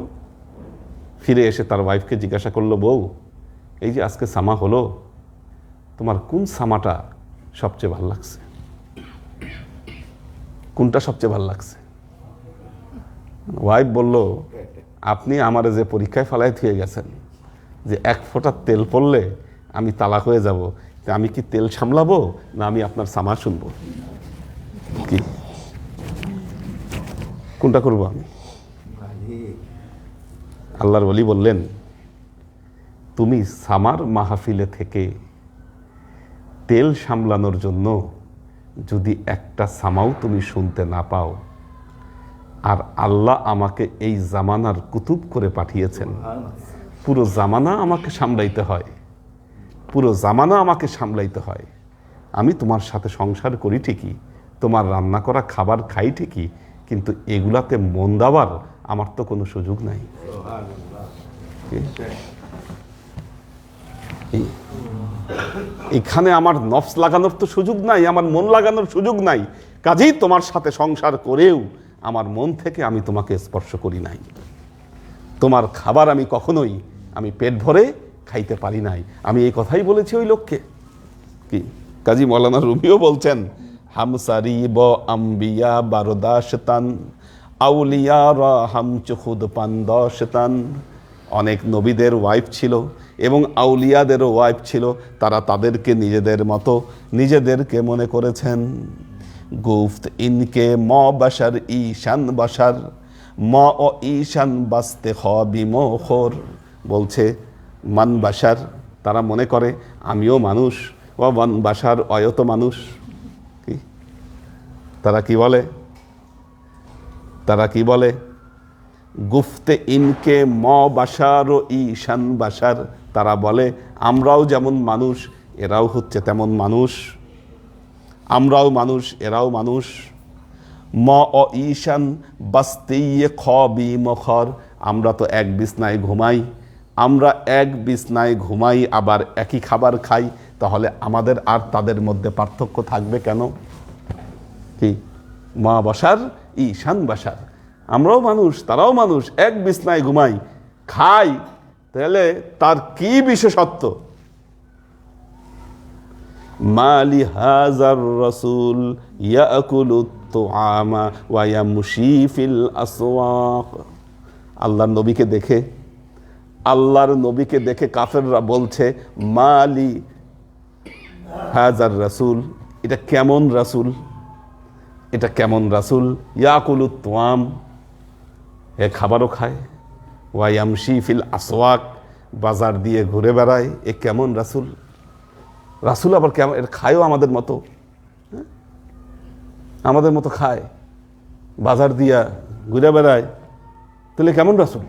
ফিরে এসে তার ওয়াইফকে জিজ্ঞাসা করলো, বউ এই যে আজকে সামা হলো, তোমার কোন সামাটা সবচেয়ে ভালো লাগছে? কোনটা সবচেয়ে ভালো লাগছে? ওয়াইফ বলল, আপনি আমার যে পরীক্ষায় ফেলায় থুয়ে গেছেন যে 1 ফোঁটা তেল পড়লে আমি তালাক হয়ে যাব, আমি কি তেল সামলাবো না আমি আপনার সামা শুনবো? কি কোনটা করবো আমি? আল্লাহর ওলি বললেন, তুমি সামার মাহফিলে থেকে তেল সামলানোর জন্য যদি একটা সামাও তুমি শুনতে না পাও, আর আল্লাহ আমাকে এই জামানার কুতুব করে পাঠিয়েছেন, পুরো জামানা আমাকে সামলাইতে হয়, পুরো জামানা আমাকে সামলাইতে হয়। আমি তোমার সাথে সংসার করি ঠিকই, তোমার রান্না করা খাবার খাই ঠিকই, কিন্তু এগুলাতে মন দেওয়ার আমার তো কোনো সুযোগ নাই। এখানে আমার নফস লাগানোর তো সুযোগ নাই, আমার মন লাগানোর সুযোগ নাই। কাজেই তোমার সাথে সংসার করেও আমার মন থেকে আমি তোমাকে স্পর্শ করি নাই। তোমার খাবার আমি কখনোই আমি পেট ভরে খাইতে পারি নাই। আমি এই কথাই বলেছি ওই লোককে। কি কাজী মৌলানা রুমিও বলছেন, হামসারি ব আম্বিয়া বারদাশতান আউলিয়া রা হামচু খুদ পান্দশতান। অনেক নবীদের ওয়াইফ ছিল এবং আউলিয়াদেরও ওয়াইফ ছিল, তারা তাদেরকে নিজেদের মতো নিজেদেরকে মনে করেছেন। গুফত ইনকে ম বাশার ঈশান বাশার ম ও ঈশান বাস্তে বিমোখর। বলছে মান বাশার, তারা মনে করে আমিও মানুষ, ও মান বাশার অয়ত মানুষ। কি তারা কি বলে? তারা কি বলে? গুফতে ইনকে ম বাশার ও ঈশান বাশার। তারা বলে আমরাও যেমন মানুষ এরাও হচ্ছে তেমন মানুষ, আমরাও মানুষ এরাও মানুষ। ম ও ঈশান বাস্তিয়ে খবি মখর। আমরা তো এক বিছনায় ঘুমাই, আমরা এক বিছনায় ঘুমাই আবার একই খাবার খাই, তাহলে আমাদের আর তাদের মধ্যে পার্থক্য থাকবে কেন? কি মা বাসার ঈশান বাসার, আমরাও মানুষ তারাও মানুষ, এক বিছনায় ঘুমাই খাই, তাহলে তার কি বিশেষত্ব? মালি হাজার রাসূল ইয়াকুলুত তুআমা ওয়া ইয়ামশি ফিল আসওয়াক। আল্লাহর নবীকে দেখে কাফেররা বলছে মালি হাজার রাসূল, এটা কেমন রাসূল, এটা কেমন রাসূল? ইয়াকুলুত তুআম, এ খাবারও খায়, ওয়া ইয়ামশি ফিল আসওয়াক, বাজার দিয়ে ঘুরে বেড়ায়, এ কেমন রাসূল? রাসূল আবার কেমন? এর খায়ও আমাদের মতো, আমাদের মতো খায়, বাজার দিয়া ঘুরে বেড়ায়, তাহলে কেমন রাসূল?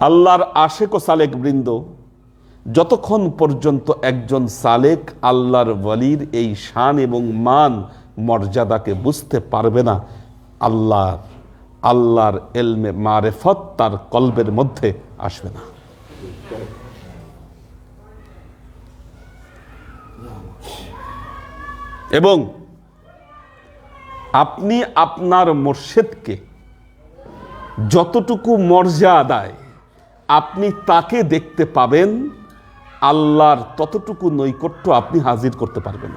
আল্লাহর আশেক ও সালেক বৃন্দ, যতক্ষণ পর্যন্ত একজন সালেক আল্লাহর ওয়ালির এই শান এবং মান মর্যাদাকে বুঝতে পারবে না, আল্লাহর ইলমে মারিফত তার কলবের মধ্যে আসবে না। এবং আপনি আপনার মুর্শিদকে যতটুকু মর্যাদায় আপনি তাকে দেখতে পাবেন, আল্লাহর ততটুকু নৈকট্য আপনি হাজির করতে পারবেন,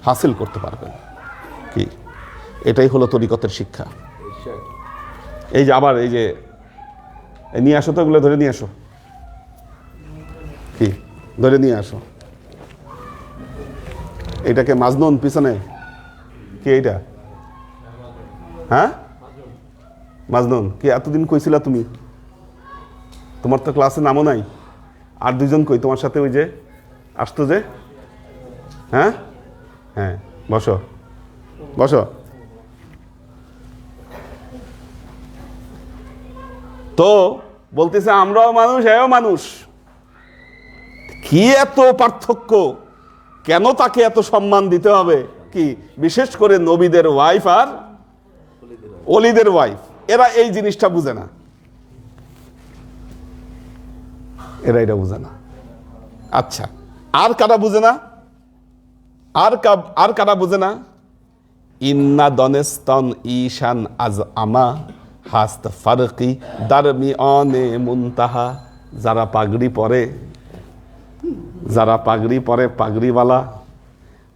হাসিল করতে পারবেন। কি এটাই হলো তরিকতের শিক্ষা। এই যে আবার এই যে নিয়ে আসো তো, এগুলো ধরে নিয়ে আসো, কি ধরে নিয়ে আসো। এটাকে মাজনুন পিছনে কি এইটা? হ্যাঁ মাজনুন কি এতদিন কইছিলা তুমি? তোমার তো ক্লাসে নামও নাই। আর দুইজন কই তোমার সাথে ওই যে আসতো যে? হ্যাঁ হ্যাঁ বসো। বসো। তো বলতেছে আমরাও মানুষ, এও মানুষ। কি এত পার্থক্য? কেন তাকে এত সম্মান দিতে হবে? কি বিশেষ করে নবীদের ওয়াইফ আর অলিদের ওয়াইফ, এরা এই জিনিসটা বুঝে না, এরা এটা বুঝে না। আচ্ছা, আর কারা বুঝে না? আর কারা বুঝে না? ইন্না দনেস্তন ঈশান আজ আমা হাস্ত ফারকি দারমি অনে মুনতাহা। যারা পাগড়ি পরে,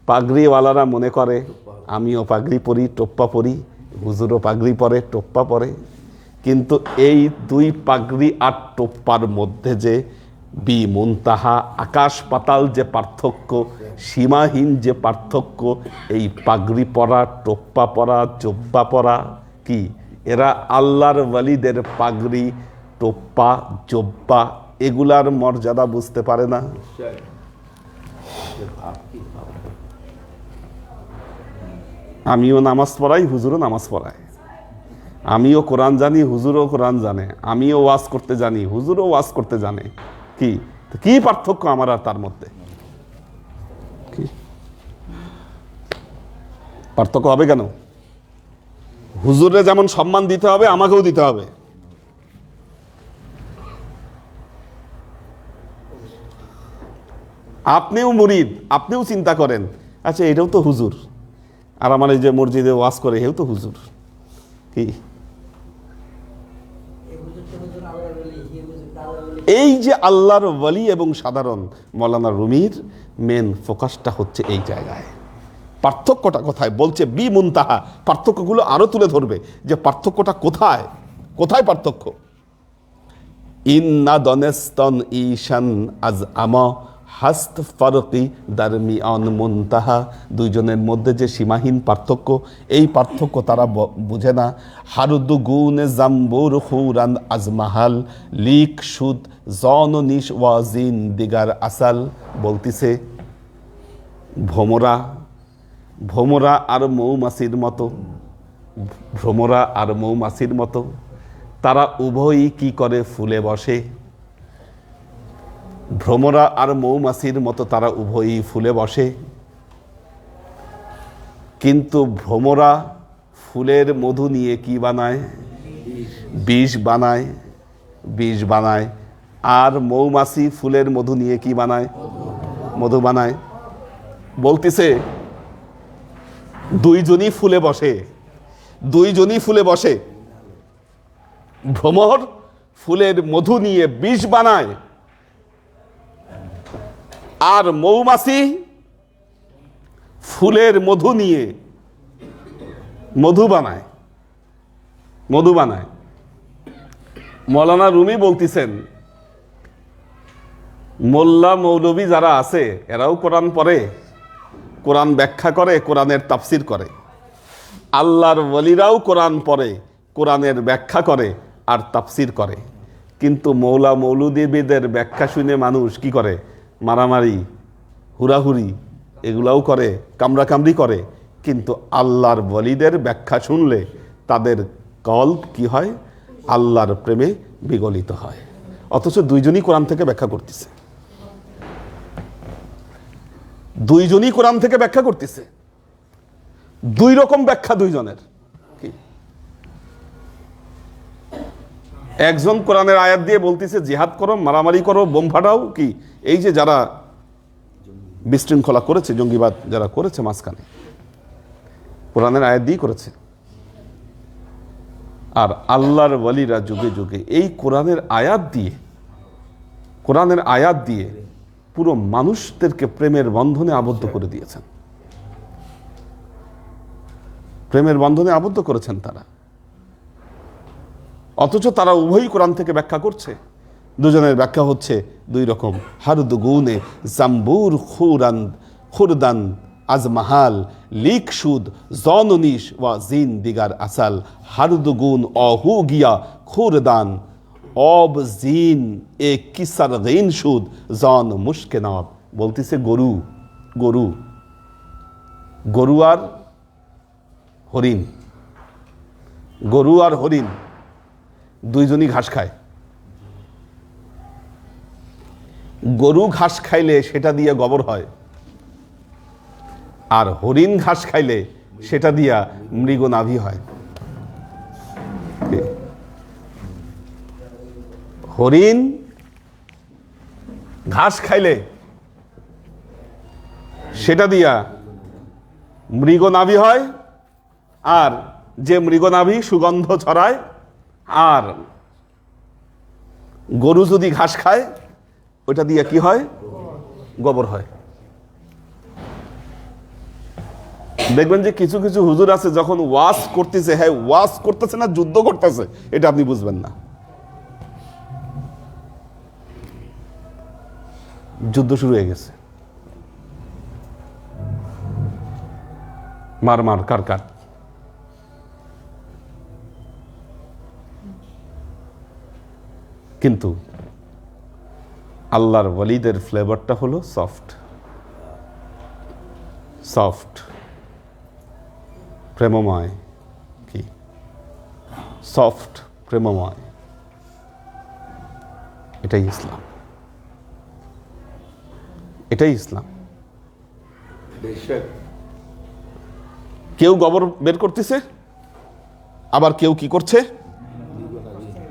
পাগড়িওয়ালারা মনে করে আমিও পাগড়ি পরি, টোপ্পা পরি, হুজুরও পাগড়ি পরে, টোপ্পা পরে। কিন্তু এই দুই পাগড়ি আর টোপ্পার মধ্যে যে মুনতাহা, আকাশ পাতাল যে পার্থক্য, সীমাহীন যে পার্থক্য, এই পাগড়ি পরা, টোপ্পা পরা, জব্বা পরা, কি এরা আল্লাহর ওয়ালিদের পাগড়ি, টোপ্পা, জব্বা এগুলার মর্যাদা বুঝতে পারে না। আমিও নামাজ পড়াই, হুজুরও নামাজ পড়ায়। আমিও কোরআন জানি, হুজুরও কোরআন জানে। আমিও ওয়াজ করতে জানি, হুজুরও ওয়াজ করতে জানে। কি পার্থক্য আমার আর তার মধ্যে? কি পার্থক্য হবে কেন? হুজুরে যেমন সম্মান দিতে হবে, আমাকেও দিতে হবে। আপনিও মুরিদ, আপনিও চিন্তা করেন, আচ্ছা এটাও তো হুজুর, আর আমার এই যে মসজিদে ওয়াজ করে এও তো হুজুর। কি এই যে আল্লাহর ওয়ালি এবং সাধারণ, মৌলানা রুমির মেন ফোকাসটা হচ্ছে এই জায়গায়। পার্থক্যটা কোথায় বলছে মুনতাহা। পার্থক্যগুলো আরো তুলে ধরবে যে পার্থক্যটা কোথায়, কোথায় পার্থক্য। ইন্না দনেস্তন ঈশান আজ আমা হাস্ত ফারকি দারমিয়ান মুনতাহা। দুইজনের মধ্যে যে সীমাহীন পার্থক্য, এই পার্থক্য তারা বুঝে না। হারুদু গুনে জাম্বুর খুরান আজমাহাল লিক সুদ জন নিশ ওয়াজিন দিগার আসাল। বলতিছে ভ্রমরা আর মৌমাছির মতো, ভ্রমরা আর মৌমাছির মতো তারা উভয়ই কি করে? ফুলে বসে। ভ্রমরা আর মৌমাছির মতো তারা উভয়ই ফুলে বসে। কিন্তু ভ্রমরা ফুলের মধু নিয়ে কি বানায়? বিষ বানায়। আর মৌমাছি ফুলের মধু নিয়ে কি বানায়? মধু বানায়। বলতেছে দুইজনই ফুলে বসে। ভ্রমর ফুলের মধু নিয়ে বিষ বানায়, আর মৌমাছি ফুলের মধু নিয়ে মধু বানায়। মৌলানা রুমি বলতেছেন মোল্লা মৌলবী যারা আছে এরাও কোরআন পড়ে, কোরআন ব্যাখ্যা করে, কোরআনের তাফসির করে। আল্লাহর ওয়ালিরাও কোরআন পড়ে, কোরআনের ব্যাখ্যা করে আর তাফসির করে। কিন্তু মৌলা মৌলুদীদের ব্যাখ্যা শুনে মানুষ কি করে? মারামারি, হুড়াহুড়ি এগুলাও করে, কামড়াকামড়ি করে। কিন্তু আল্লাহর ওয়ালিদের ব্যাখ্যা শুনলে তাদের কল্প কি হয়? আল্লাহর প্রেমে বিগলিত হয়। অথচ দুইজনই কোরআন থেকে ব্যাখ্যা করতেছে, দুই রকম ব্যাখ্যা দুইজনের। একজন কোরআনের আয়াত দিয়ে বলতেছে জিহাদ করো, মারামারি করো, বোম ফাটাও। কি এই যে যারা বিশৃঙ্খলা করেছে, জঙ্গিবাদ যারা করেছে মাঝখানে, কোরআনের আয়াত দিয়ে করেছে। আর আল্লাহর ওয়ালিরা যুগে যুগে এই কোরআনের আয়াত দিয়ে পুরো মানুষদেরকে প্রেমের বন্ধনে আবদ্ধ করে দিয়েছেন, প্রেমের বন্ধনে আবদ্ধ করেছেন তারা। অথচ তারা উভয়ই কোরআন থেকে ব্যাখ্যা করছে। দুজনের ব্যাখ্যা হচ্ছে দুই রকম। হারুদু গুনে জাম্বুর খুরদান আজমাহাল লিক সুদ জননিশ ওয়া জিন দিগার আসাল। হারুদু গুন অহু গিয়া খুরদান অব জিন এ কিসার গিন সুদ জন মুশকে নব। বলতেছে গরু আর হরিণ, গরু আর হরিণ দুইজনই ঘাস খায়। গরু ঘাস খাইলে সেটা দিয়ে গোবর হয়, আর হরিণ ঘাস খাইলে সেটা দিয়া মৃগনাভি হয়। হরিণ ঘাস খাইলে সেটা দিয়া মৃগনাভি হয়, আর যে মৃগনাভি সুগন্ধ ছড়ায়, আর গরু যদি ঘাস খায় ওইটা দিয়ে কি হয়? গোবর হয়। দেখবেন যে কিছু কিছু হুজুর আছে যখন ওয়াজ করতেছে, হ্যাঁ ওয়াজ করতেছে না যুদ্ধ করতেছে, এটা আপনি বুঝবেন না। যুদ্ধ শুরু হয়ে গেছে, মার মার কার কার। কিন্তু আল্লাহর ওয়ালিদের ফ্লেভারটা হলো সফট, সফট, প্রেমময়। কি সফট, প্রেমময়, এটাই ইসলাম, এটাই ইসলাম। কেউ গোবর বের করতেছে, আবার কেউ কি করছে?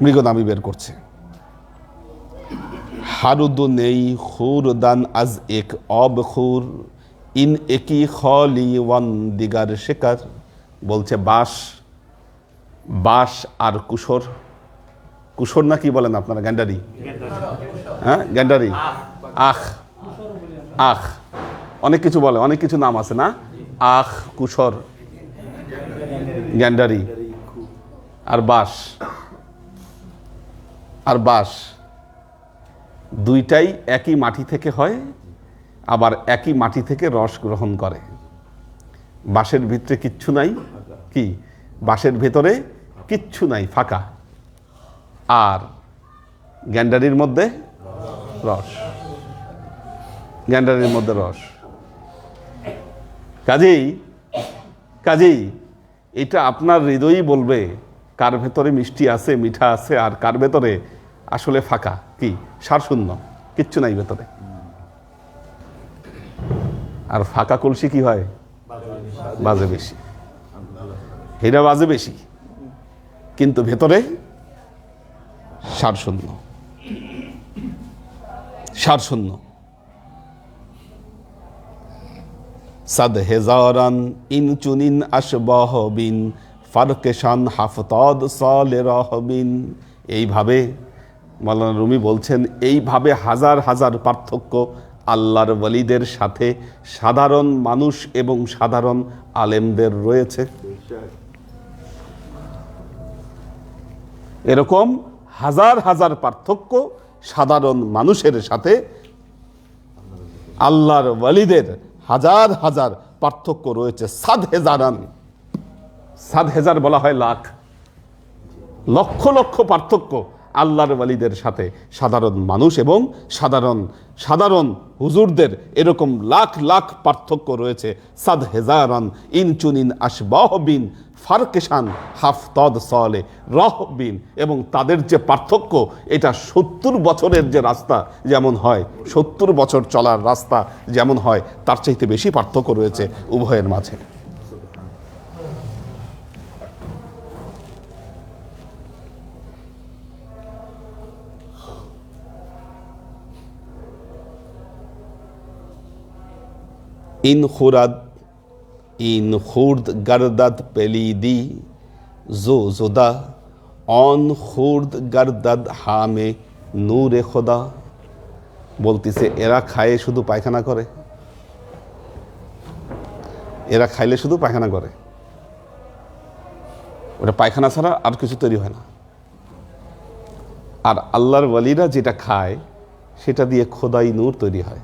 মৃগনাভি বের করছে। হারুদু নেই খুরদান আজ এক অব খুর ইন একই খলি ওয়ান দিগার শিকার। বলছে বাঁশ, বাঁশ আর কুশর, কুশর না কি বলেন আপনারা? গ্যান্ডারি, হ্যাঁ গ্যান্ডারি, আখ, আখ অনেক কিছু বলে, অনেক কিছু নাম আছে না? আখ, কুশর, গ্যান্ডারি আর বাঁশ। আর বাঁশ দুইটাই একই মাটি থেকে হয়, আবার একই মাটি থেকে রস গ্রহণ করে। বাঁশের ভিতরে কিচ্ছু নাই, কি বাঁশের ভেতরে কিচ্ছু নাই, ফাঁকা। আর গ্যান্ডারির মধ্যে রস, গ্যান্ডারির মধ্যে রস। কাজেই এটা আপনার হৃদয়ই বলবে কার ভেতরে মিষ্টি আছে, মিঠা আছে, আর কার ভেতরে আসলে ফাঁকা, কি সারশূন্য, কিচ্ছু নাই ভেতরে। আর ফাঁকা কলসি কি হয়? বাজে বেশি, হীরা বাজে বেশি, কিন্তু ভেতরে সারশূন্য, সারশূন্য। সাদ হেজারান ইনচুনিন আশবাহবিন ফারকেশান হাফতাদ সালে রহবিন। এইভাবে মাওলানা রুমি বলছেন, এইভাবে হাজার হাজার পার্থক্য আল্লাহর ওয়ালিদের সাথে সাধারণ মানুষ এবং সাধারণ আলেমদের রয়েছে। এরকম হাজার হাজার পার্থক্য সাধারণ মানুষের সাথে আল্লাহর ওয়ালিদের হাজার হাজার পার্থক্য রয়েছে। সাদ হেজারান, সাদ হেজার বলা হয় লাখ, লক্ষ লক্ষ পার্থক্য আল্লাহর ওয়ালিদের সাথে সাধারণ মানুষ এবং সাধারণ হুজুরদের, এরকম লাখ লাখ পার্থক্য রয়েছে। সাদ হেজারান ইনচুনিন আশবাহবিন ফারকেশান হাফতাদ সালে রহবিন। এবং তাদের যে পার্থক্য, এটা 70 বছরের যে রাস্তা যেমন হয়, 70 বছর চলার রাস্তা যেমন হয়, তার চাইতে বেশি পার্থক্য রয়েছে উভয়ের মাঝে। In খুরাদ in Khurd গর্দাদ পেলিদি Joe জোদা on Khurd গর্দাদ হামে নূরে খোদা। বলতেছে এরা খায় শুধু পায়খানা করে, এরা খাইলে শুধু পায়খানা করে, ওটা পায়খানা ছাড়া আর কিছু তৈরি হয় না। আর আল্লাহর ওয়ালিরা যেটা খায় সেটা দিয়ে খোদাই নূর তৈরি হয়,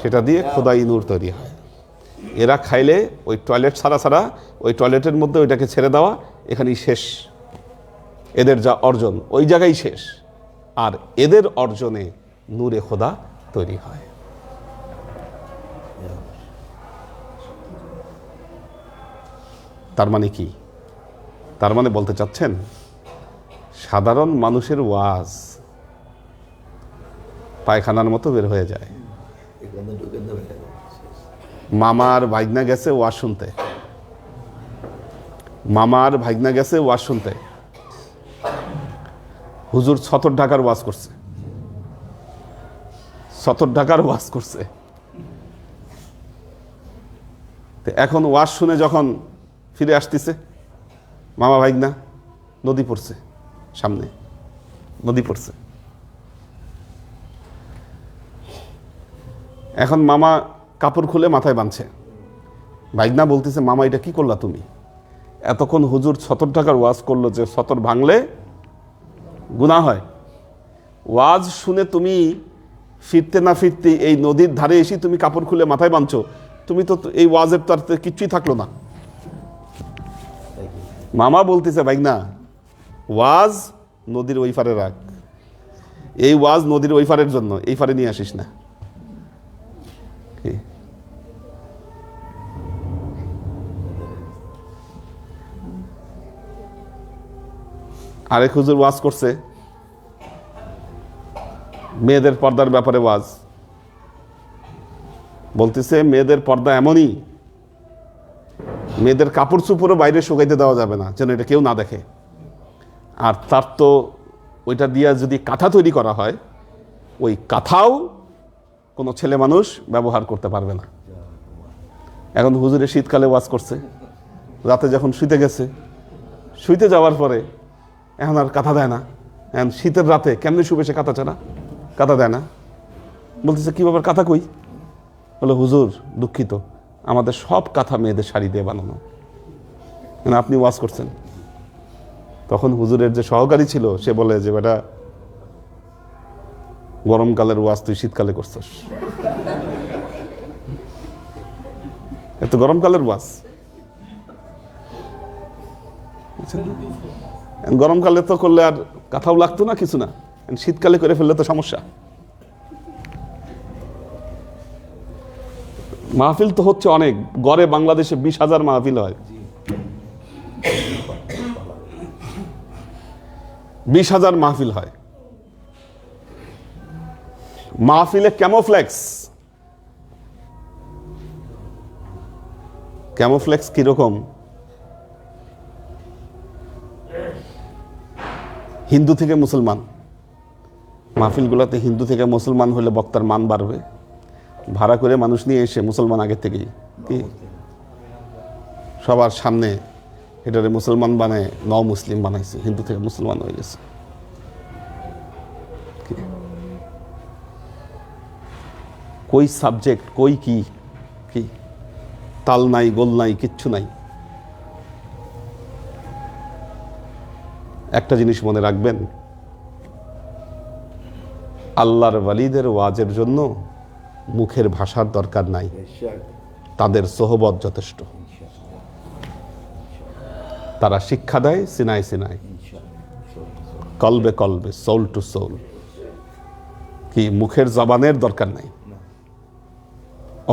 সেটা দিয়ে খোদাই নূর তৈরি হয়। এরা খাইলে ওই টয়লেট ছাড়া ওই টয়লেটের মধ্যে ওইটাকে ছেড়ে দেওয়া, এখানেই শেষ। এদের যা অর্জন ওই জায়গায় শেষ, আর এদের অর্জনে নূরে খোদা তৈরি হয়। তার মানে কি? তার মানে বলতে চাচ্ছেন সাধারণ মানুষের ওয়াজ পায়খানার মতো বের হয়ে যায়। এখানে ঢুকে দেবে। মামার ভাগনা গেছে ওয়াজ শুনতে, মামার ভাগনা গেছে ওয়াজ শুনতে, হুজুর ছতর ঢাকার ওয়াজ করছে, ছতর ঢাকার ওয়াজ করছে। তো এখন ওয়াজ শুনে যখন ফিরে আসতেছে, মামা ভাগনা নদী পড়ছে, সামনে নদী পড়ছে। এখন মামা কাপড় খুলে মাথায় বাঁধছে, ভাগনা বলতেছে, মামা এটা কি করলা তুমি? এতক্ষণ হুজুর ছতর ঢাকার ওয়াজ করলো যে ছতর ভাঙলে গুনাহ হয়, ওয়াজ শুনে তুমি ফিরতে না ফিরতে এই নদীর ধারে এসে তুমি কাপড় খুলে মাথায় বাঁধছো, তুমি তো এই ওয়াজের তো আর কিচ্ছুই থাকলো না। মামা বলতেছে, ভাগনা ওয়াজ নদীর ওই পারে রাখ, এই ওয়াজ নদীর ওই পারের জন্য, এই পারে নিয়ে আসিস না। আরেক হুজুর ওয়াজ করছে মেয়েদের পর্দার ব্যাপারে, ওয়াজ বলতেছে মেয়েদের পর্দা এমনই, মেয়েদের কাপড় চোপড়ও বাইরে শুকাইতে দেওয়া যাবে না, যেন এটা কেউ না দেখে। আর তার তো ওইটা দিয়া যদি কাঁথা তৈরি করা হয়, ওই কাঁথাও কোনো ছেলে মানুষ ব্যবহার করতে পারবে না। এখন হুজুরে শীতকালে ওয়াজ করছে, রাতে যখন শুইতে গেছে, শুইতে যাওয়ার পরে এখন আর কাঁথা দেয় না। এখন শীতের রাতে কেমনি শুবে সে কাঁথা ছাড়া? কাঁথা দেয় না। বলতেছে, কি ব্যাপার, কাঁথা কই? বলে, হুজুর দুঃখিত, আমাদের সব কাঁথা মেয়েদের শাড়ি দিয়ে বানানো। মানে আপনি ওয়াজ করছেন। তখন হুজুরের যে সহকারী ছিল সে বলে যে, বেটা গরমকালের ওয়াজ তুই শীতকালে করছিস, এত গরমকালের ওয়াজ। গরমকালে তো করলে আর কাঁথাও লাগতো না, কিছু না, শীতকালে করে ফেললে তো সমস্যা। মাহফিল তো হচ্ছে অনেক, গড়ে বাংলাদেশে 20,000 মাহফিল হয়, 20,000 মাহফিল হয়। মাহফিলে ক্যামোফ্লেক্স, ক্যামোফ্লেক্স কিরকম? হিন্দু থেকে মুসলমান, মাহফিলগুলোতে হিন্দু থেকে মুসলমান হলে বক্তার মান বাড়বে। ভাড়া করে মানুষ নিয়ে এসে মুসলমান আগের থেকেই কি সবার সামনে এটারে মুসলমান বানায় মুসলিম বানাইছে, হিন্দু থেকে মুসলমান হয়ে গেছে। কই সাবজেক্ট, কই কি কি তাল নাই, গোল নাই, কিচ্ছু নাই। একটা জিনিস মনে রাখবেন, আল্লাহর ওয়ালিদের ওয়াজের জন্য মুখের ভাষার দরকার নাই, তাদের সোহবত যথেষ্ট। তারা শিক্ষা দেয় সিনায় সিনায়, কলবে কলবে, সোল টু সোল। কি মুখের জবানের দরকার নাই।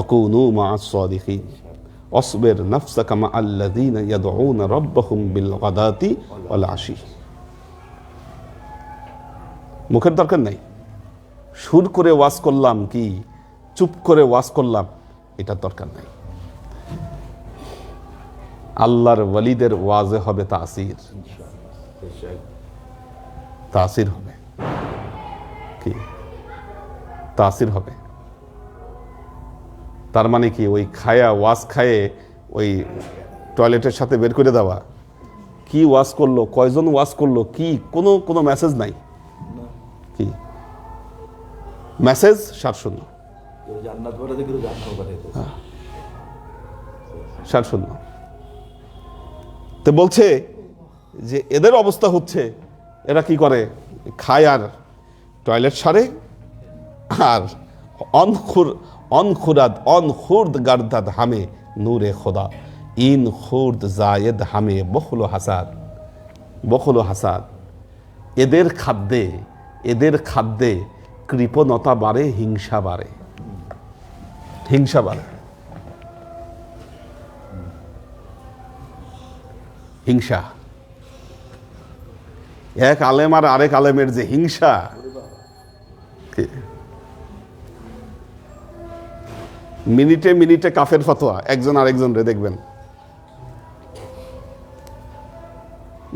অকুনু মা'আস সাদিকিন অসবির নাফসাকা মা'আল্লাযীনা ইয়াদউনা রাব্বাহুম বিল গাদাতি ওয়াল আশি। মুখের দরকার নাই। সুর করে ওয়াজ করলাম কি চুপ করে ওয়াজ করলাম, এটার দরকার নাই। আল্লাহর ওয়ালিদের ওয়াজে হবে তাসির, তাসির হবে। কি তাসির হবে? তার মানে কি ওই খায়া ওয়াজ খায়ে ওই টয়লেটের সাথে বের করে দেওয়া? কি ওয়াজ করলো, কয়জন ওয়াজ করলো, কি কোনো মেসেজ নাই। কি মেসেজ? 7-0। 7-0। তো বলছে যে এদের অবস্থা হচ্ছে, এরা কি করে, খায় আর টয়লেট সারে, আর অনখুরদ গার্দাদ হামে নূরে খোদা ইন খুরদ জায়েদ হামে বখল হাসাদ। এদের খাদ্যে কৃপণতা বাড়ে, হিংসা বাড়ে। 7 হিংসা। এক আলেম আর আরেক আলেমের যে হিংসা, মিনিটে মিনিটে কাফের ফতোয়া, একজন আরেকজন রে দেখবেন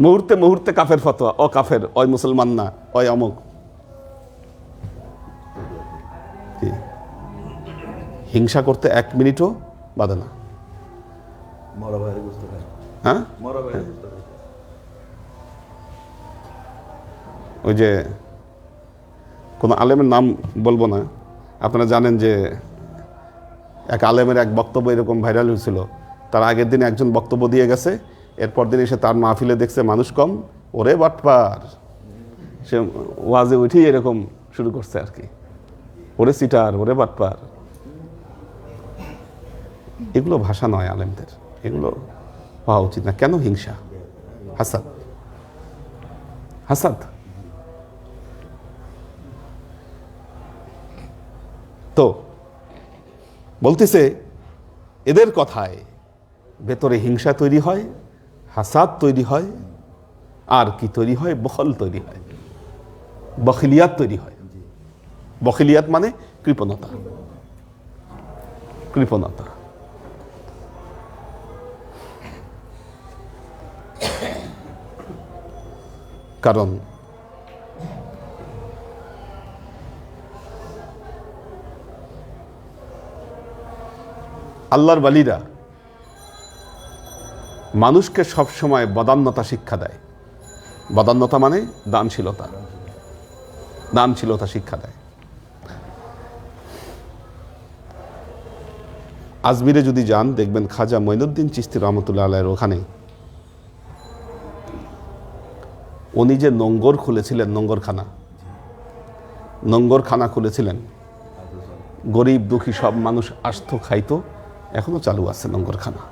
মুহূর্তে মুহূর্তে কাফের ফতোয়া, ও কাফের, ওই মুসলমান না, ওই অমুক। হিংসা করতে 1 মিনিটও বাধে না। মরা ভাইয়ের বুঝতে পারে, হ্যাঁ, মরা ভাইয়ের বুঝতে পারে। ওই যে কোন আলেমের নাম বলবো না, আপনারা জানেন যে এক আলেমের এক বক্তব্য এরকম ভাইরাল হয়েছিল। তার আগের দিন একজন বক্তব্য দিয়ে গেছে, এরপর দিন এসে তার মাহফিলে দেখছে মানুষ কম, ওরে বাটপার, সে ওয়াজে উঠেই এরকম শুরু করছে আর কি, ওরে সিটার, ওরে বাটপার। এগুলো ভাষা নয় আলেমদের, এগুলো হওয়া উচিত না। কেন হিংসা? হাসাদ, হাসাদ। তো বলতেছে এদের কথায় ভেতরে হিংসা তৈরি হয়, হাসাদ তৈরি হয়, আর কি তৈরি হয়? বখল তৈরি হয়, বখিলিয়াত তৈরি হয়। বখিলিয়াত মানে কৃপণতা, কৃপণতা। কারণ আল্লাহর ওয়ালিরা মানুষকে সবসময় বদান্যতা শিক্ষা দেয়। বদান্যতা মানে দানশীলতা, দানশীলতা শিক্ষা দেয়। আজমিরে যদি যান দেখবেন খাজা মঈনুদ্দিন চিশতি রহমতুল্লাহ আলাইহির ওখানে উনি যে নোঙ্গর খুলেছিলেন, নোঙ্গরখানা খুলেছিলেন, গরিব দুঃখী সব মানুষ আসতো, খাইতো। এখনো চালু আছে নোঙ্গরখানা।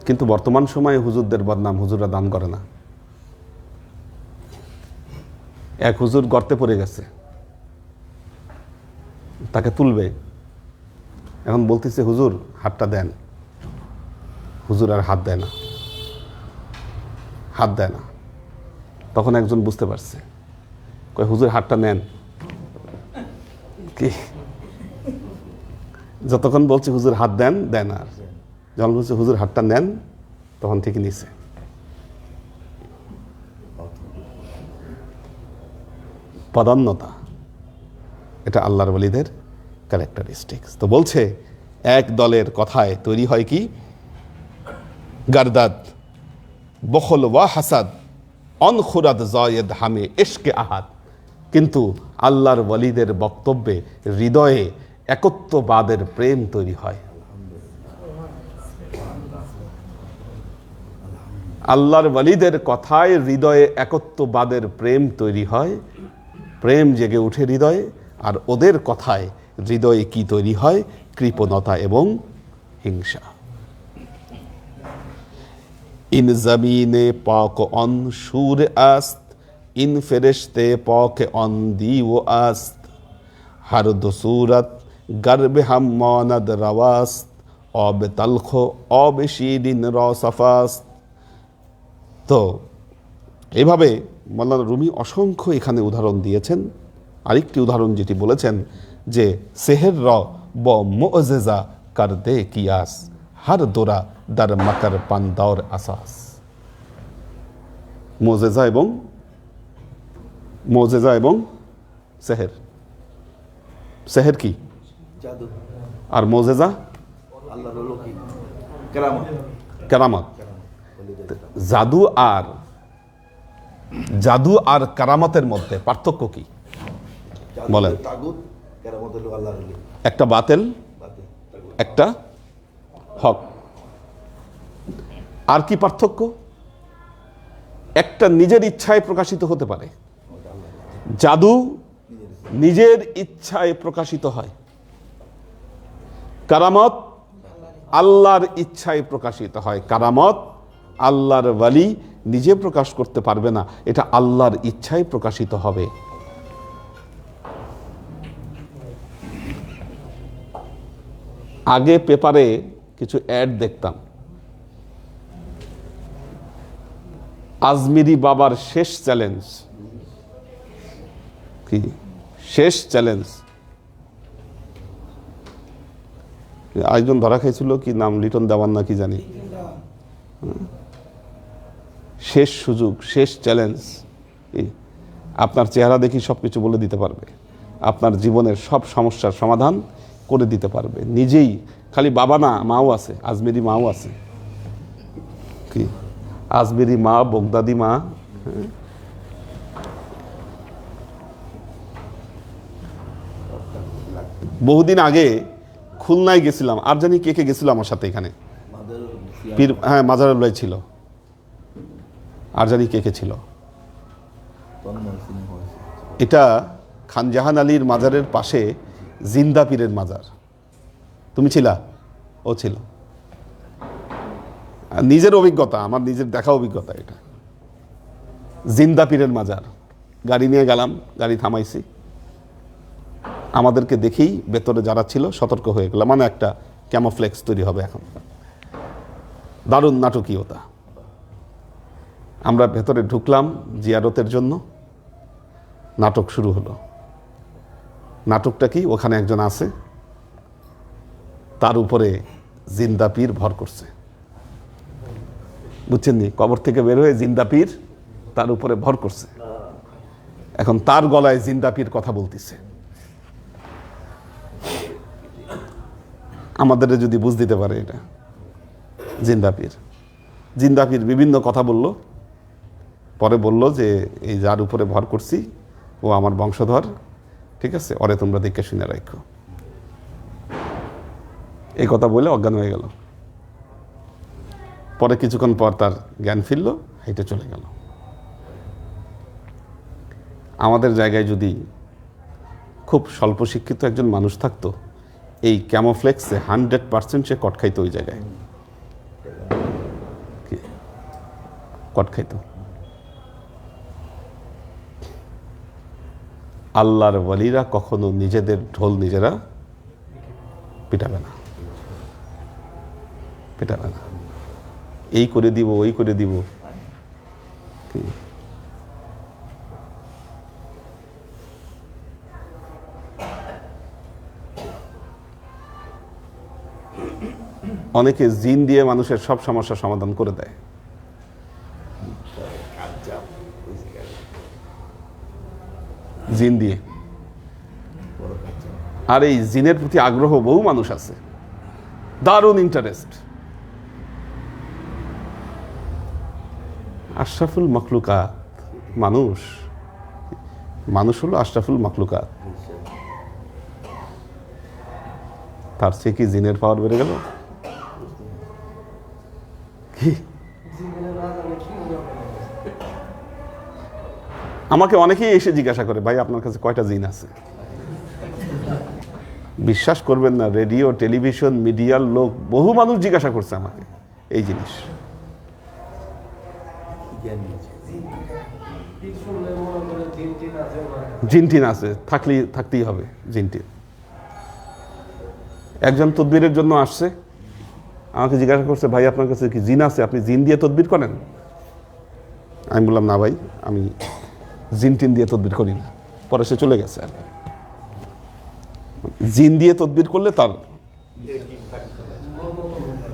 কিন্তু বর্তমান সময়ে হুজুরদের বদনাম, হুজুররা দান করে না। এক হুজুর গর্তে পড়ে গেছে, তাকে তুলবে, এখন বলতেছে হুজুর হাতটা দেন। হুজুর আর হাত দেয় না। তখন একজন বুঝতে পারছে, কয় হুজুর হাতটা নেন। কি যতক্ষণ বলছে হুজুর হাত দেন, দেন। আর যখন বলছে হুজুর হাতটা নেন, তখন ঠিকই নিছে। পদান্যতা, এটা আল্লাহর ওয়ালিদের ক্যারেক্টারিস্টিক্স। তো বলছে এক দলের কথায় তৈরি হয় কি? গারদাদ, বখল ওয়া হাসাদ, অনখুরাদ জায়েদ হামে ইশকে আহাদ। কিন্তু আল্লাহর ওয়ালিদের বক্তব্যে হৃদয়ে একত্ববাদের প্রেম তৈরি হয়। আল্লাহর ওয়ালিদের কথায় হৃদয়ে একত্ববাদের প্রেম তৈরি হয়, প্রেম জেগে উঠে হৃদয়ে। আর ওদের কথায় হৃদয়ে কি তৈরি হয়? কৃপণতা এবং হিংসা। ইন জমিনে পাক অন সুর আস্ত, ইন ফেরেশতে পাক অন দিও আস্ত, হর দো সুরত গর্বে হাম মানদ রওয়াস্ত, অব তলখ অব শিরিন রসফাস্ত। তো এভাবে মওলানা রুমি অসংখ্য এখানে উদাহরণ দিয়েছেন। আরেকটি উদাহরণ যেটি বলেছেন যে সেহের র ব মুঅজিজা কর দে কিয়াস, হর দোরা দার মকর পান্দর আসাস। মুঅজিজা এবং সেহের। সেহের কি? জাদু। আর মুঅজিজা আল্লাহর কি? কেরামত। কেরামত। জাদু আর কারামতের মধ্যে পার্থক্য কি বলেন? তাগুত, কেরামত হলো আল্লাহর ওলি। একটা বাতিল, একটা হক। আর কি পার্থক্য? একটা নিজের ইচ্ছায় প্রকাশিত হতে পারে, জাদু নিজের ইচ্ছায় প্রকাশিত হয়। কারামত আল্লাহর ইচ্ছায় প্রকাশিত হয়। কারামত আল্লাহর ওয়ালি নিজে প্রকাশ করতে পারবে না, এটা আল্লাহর ইচ্ছায় প্রকাশিত হবে। আগে পেপারে কিছু অ্যাড দেখতাম, আজমিরি বাবার শেষ চ্যালেঞ্জ। কি শেষ চ্যালেঞ্জ? আরেকজন ধরা খাইছিল, কি নাম, লিটন দেওয়ান না কি জানি। শেষ সুযোগ, শেষ চ্যালেঞ্জ। আপনার চেহারা দেখি সব কিছু বলে দিতে পারবে, আপনার জীবনের সব সমস্যার সমাধান করে দিতে পারবে নিজেই। খালি বাবা না, মাও আছে, আজমেরি মাও আছে। কি আজমেরি মা, বগদাদি মা। বহুদিন আগে খুলনায় গেছিলাম, আর জানি কে কে গেছিল আমার সাথে, এখানে পীর, হ্যাঁ মাজারুল্লাহ ছিল, আর জানি কে কে ছিল। এটা খানজাহান আলীর মাজারের পাশে জিন্দা পীরের মাজার। তুমি ছিলা? ও ছিল। নিজের অভিজ্ঞতা, আমার নিজের দেখা অভিজ্ঞতা। এটা জিন্দা পীরের মাজার। গাড়ি নিয়ে গেলাম, গাড়ি থামাইছি, আমাদেরকে দেখেই ভেতরে যারা ছিল সতর্ক হয়ে গেলাম, মানে একটা ক্যামোফ্লেক্স তৈরি হবে এখন। দারুণ নাটকীয়তা। আমরা ভেতরে ঢুকলাম জিয়ারতের জন্য, নাটক শুরু হলো। নাটকটা কি, ওখানে একজন আছে, তার উপরে জিন্দা পীর ভর করছে, বুঝছেন নি? কবর থেকে বের হয়ে জিন্দা পীর তার উপরে ভর করছে। এখন তার গলায় জিন্দা পীর কথা বলতেছে। আমাদের যদি বুঝ দিতে পারে এটা জিন্দা পীর। জিন্দা পীর বিভিন্ন কথা বলল, পরে বলল যে এই যার উপরে ভর করছি ও আমার বংশধর, ঠিক আছে, ওরে তোমরা দেখে শুনে রাখো। এই কথা বলে অজ্ঞান হয়ে গেল। পরে কিছুক্ষণ পর তার জ্ঞান ফিরল, হেঁটে চলে গেল। আমাদের জায়গায় যদি খুব স্বল্প শিক্ষিত একজন মানুষ থাকতো, এই ক্যামোফ্লেক্সে 100% সে কট খাইতো। ওই জায়গায় কট খাইতো। আল্লাহর ওয়ালিরা কখনো নিজেদের ঢোল নিজেরা পিটাবে না, পিটাবে না। এই করে দিব, ওই করে দিব। অনেকে জিন দিয়ে মানুষের সব সমস্যার সমাধান করে দেয়। জিন দিয়ে। আর এই জিনের প্রতি আগ্রহ বহু মানুষ আছে, দারুণ ইন্টারেস্ট। আশরাফুল মখলুকাত মানুষ, মানুষ হলো আশরাফুল মখলুকাত। তার চেয়ে কি জিনের পাওয়ার বেড়ে গেল? কি আমাকে অনেকেই এসে জিজ্ঞাসা করে, ভাই আপনার কাছে কয়টা জিন আছে? বিশ্বাস করবেন না, রেডিও, টেলিভিশন, মিডিয়ার লোক, বহু মানুষ জিজ্ঞাসা করছে আমাকে এই জিনিস। জিনটিন আছে, থাকতেই হবে জিনটিন। একজন তদবিরের জন্য আসছে, আমাকে জিজ্ঞাসা করছে, ভাই আপনার কাছে কি জিন আছে, আপনি জিন দিয়ে তদবির করেন? আমি বললাম না ভাই, আমি জিন টিন দিয়ে তদবির করি না। পরে সে চলে গেছে। আর জিন দিয়ে তদবির করলে তার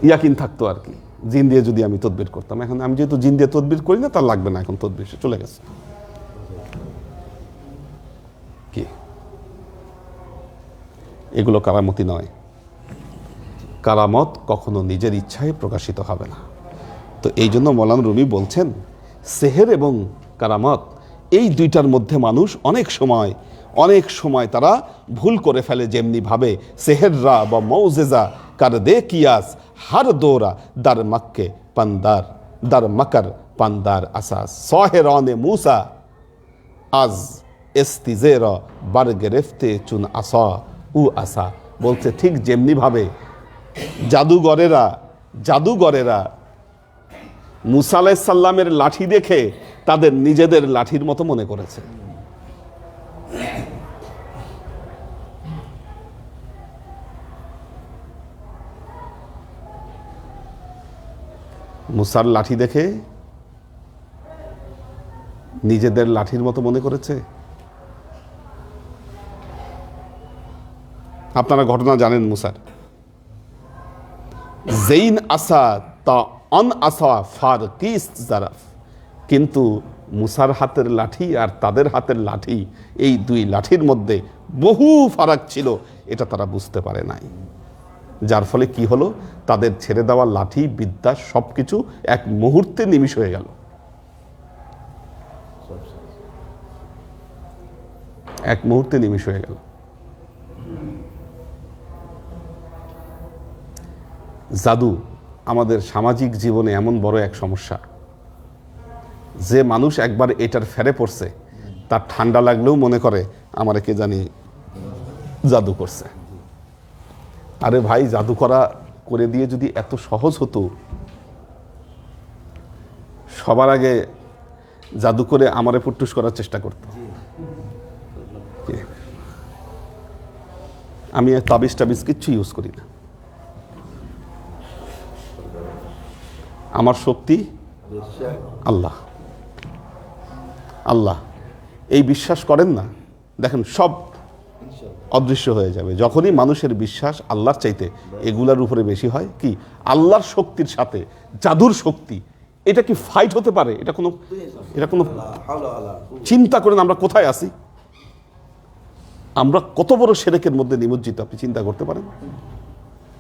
ইয়াকিন থাকতো আর কি, জিন দিয়ে যদি আমি তদবির করতাম। এখন আমি যেহেতু জিন দিয়ে তদবির করি না, তার লাগবে না এখন তদবির, সে চলে গেছে। কি এগুলো কারামতি নয়। কারামত কখনো নিজের ইচ্ছায় প্রকাশিত হবে না। তো এই জন্য মৌলানা রুমি বলছেন, সেহের এবং কারামত এই দুইটার মধ্যে মানুষ অনেক সময় তারা ভুল করে ফেলে। যেমনি ভাবে সেহেররা বা মৌজেজা কার দে কিয়াস হার দোরা দার মক্কে পান্দার দার মকর পান্দার আসাস সহেরানে মুসা আজ এস্তিজেরা বার গেরেফতে চুন আসা উ আসা। বলছে ঠিক যেমনি ভাবে জাদুঘরেরা মুসা আলাইহিস সালামের লাঠি দেখে তাদের নিজেদের লাঠির মতো মনে করেছে। মুসার লাঠি দেখে নিজেদের লাঠির মতো মনে করেছে? আপনারা ঘটনা জানেন মুসার। জেইন আসা তা অন আসা ফার কিস জারাফ, কিন্তু মুসার হাতের লাঠি আর তাদের হাতের লাঠি, এই দুই লাঠির মধ্যে বহু ফারাক ছিল, এটা তারা বুঝতে পারে নাই। যার ফলে কি হলো, তাদের ছেড়ে দেওয়া লাঠি বিদ্যা সবকিছু এক মুহূর্তে নিমিষ হয়ে গেল। এক মুহূর্তে নিমিষ হয়ে গেল। জাদু আমাদের সামাজিক জীবনে এমন বড় এক সমস্যা, যে মানুষ একবার এটার ফেরে পড়ছে, তার ঠান্ডা লাগলেও মনে করে আমার কে জানি জাদু করছে। আরে ভাই, জাদু করে দিয়ে যদি এত সহজ হতো, সবার আগে জাদু করে আমারে ফুটুস করার চেষ্টা করতো। আমি তাবিজ টাবিজ কিচ্ছু ইউজ করি না। আমার শক্তি আল্লাহ। আল্লাহ এই বিশ্বাস করেন না, দেখেন সব অদৃশ্য হয়ে যাবে। যখনই মানুষের বিশ্বাস আল্লাহর চাইতে এগুলার উপরে বেশি হয়, কি আল্লাহর শক্তির সাথে জাদুর শক্তি, এটা কি ফাইট হতে পারে? এটা কোনো চিন্তা করেন আমরা কোথায় আছি, আমরা কত বড় শিরকের মধ্যে নিমজ্জিত, আপনি চিন্তা করতে পারেন?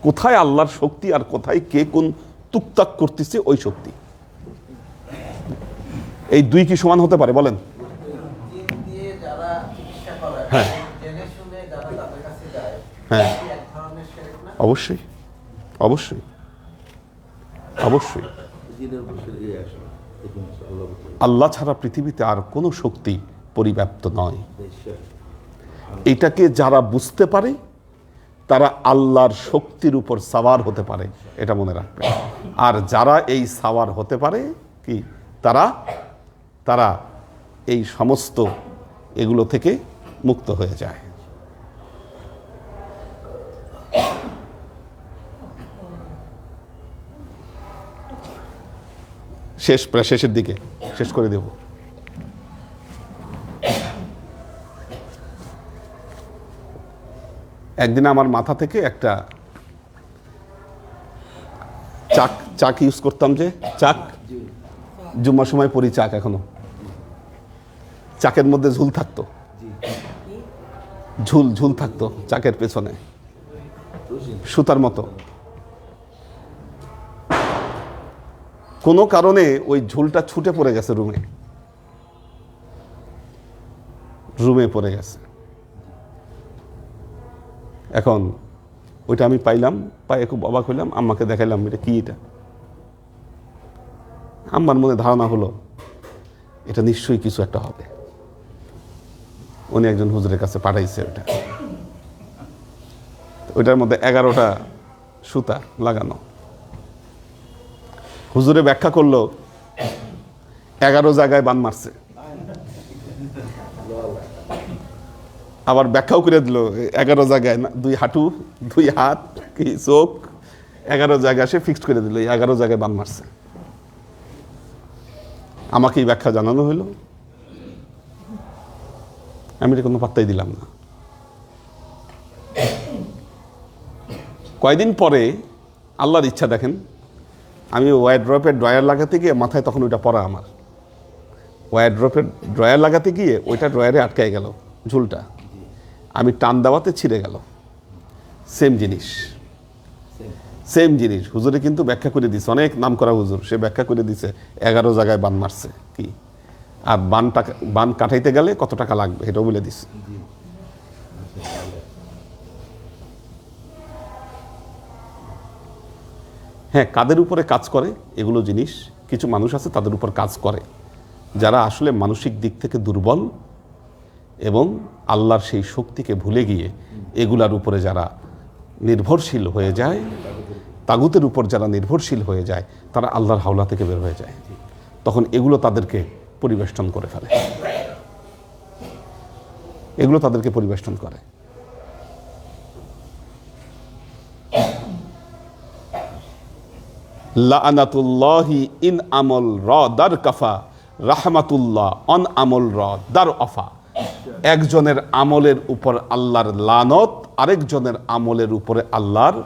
কোথায় আল্লাহর শক্তি আর কোথায় কে কোন তুকতাক করতেছে ওই শক্তি। এই দুই কি সমান হতে পারে বলেন? হ্যাঁ হ্যাঁ, অবশ্যই অবশ্যই অবশ্যই। আল্লাহ ছাড়া পৃথিবীতে আর কোনো শক্তি পরিব্যাপ্ত নয়। এটাকে যারা বুঝতে পারে তারা আল্লাহর শক্তির উপর সাওয়ার হতে পারে, এটা মনে রাখবে। আর যারা এই সাওয়ার হতে পারে, কি তারা এই সমস্ত এগুলো থেকে মুক্ত হয়ে যায়। প্রায় শেষের দিকে শেষ করে দেব। একদিন আমার মাথা থেকে একটা চাক ইউজ করতাম, যে চাক জুম্মার সময় পরি, চাক এখনো, চাকের মধ্যে ঝুল থাকতো, ঝুল থাকতো চাকের পেছনে সুতার মতো। কোনো কারণে ওই ঝুলটা ছুটে পড়ে গেছে, রুমে পড়ে গেছে। এখন ওইটা আমি পাইলাম, পায়ে খুব অবাক হইলাম, আম্মাকে দেখাইলাম, এটা কি? এটা আম্মার মনে ধারণা হলো এটা নিশ্চয়ই কিছু একটা হবে। উনি একজন হুজুরের কাছে পাঠাইছে ওইটার মধ্যে 11টা সুতা লাগানো। হুজুরে ব্যাখ্যা করলো 11 জায়গায় বান মারছে, আবার ব্যাখ্যাও করে দিল 11 জায়গায় না, 2 হাঁটু 2 হাত কি চোখ 11 জায়গায় সে ফিক্সড করে দিল, 11 জায়গায় বান মারছে। আমাকে এই ব্যাখ্যা জানানো হইলো, আমি এটা কোনো পাত্তাই দিলাম না। কয়দিন পরে আল্লাহর ইচ্ছা, দেখেন, আমি ওয়ারড্রপের ড্রয়ার লাগাতে গিয়ে মাথায় তখন ওইটা পড়া, আমার ওয়ারড্রপের ড্রয়ার লাগাতে গিয়ে ওইটা ড্রয়ারে আটকায় গেল ঝুলটা, আমি টান দেওয়াতে ছিঁড়ে গেল। সেম জিনিস হুজুরে কিন্তু ব্যাখ্যা করে দিছে, অনেক নাম করা হুজুর, সে ব্যাখ্যা করে দিছে 11 জায়গায় বান মারছে কি, আর বান কাটাইতে গেলে কত টাকা লাগবে এটাও বলে দিছে। হ্যাঁ, কাদের উপরে কাজ করে এগুলো জিনিস, কিছু মানুষ আছে তাদের উপর কাজ করে, যারা আসলে মানসিক দিক থেকে দুর্বল এবং আল্লাহর সেই শক্তিকে ভুলে গিয়ে এগুলার উপরে যারা নির্ভরশীল হয়ে যায়, তাগুতের উপর যারা নির্ভরশীল হয়ে যায়, তারা আল্লাহর হাওলা থেকে বের হয়ে যায়। তখন এগুলো তাদেরকে পরিবেষ্টন করে ফেলে, এগুলো তাদেরকে পরিবেষ্টন করে। লাআনাতুল্লাহি ইন আমল র দার কাফা রাহমাতুল্লাহ অন আমল র দার অফা। একজনের আমলের উপর আল্লাহর লানত, আরেকজনের আমলের উপরে আল্লাহর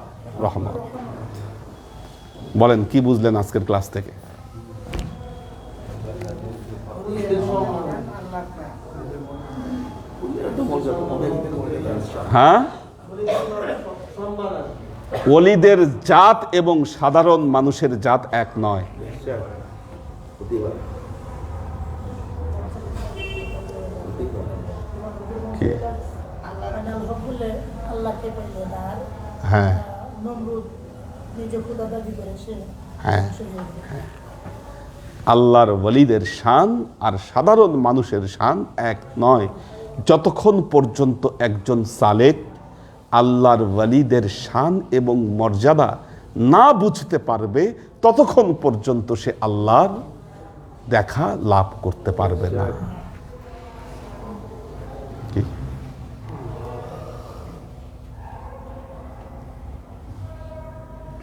রহমত। বলেন কি বুঝলেন আজকের ক্লাস থেকে? হ্যাঁ, ওলিদের জাত এবং সাধারণ মানুষের জাত এক নয়। কি? হ্যাঁ হ্যাঁ, আল্লাহর ওলিদের শান আর সাধারণ মানুষের শান এক নয়। যতক্ষণ পর্যন্ত একজন সালেক আল্লাহর ওলিদের শান এবং মর্যাদা না বুঝতে পারবে, ততক্ষণ পর্যন্ত সে আল্লাহর দেখা লাভ করতে পারবে না। কি?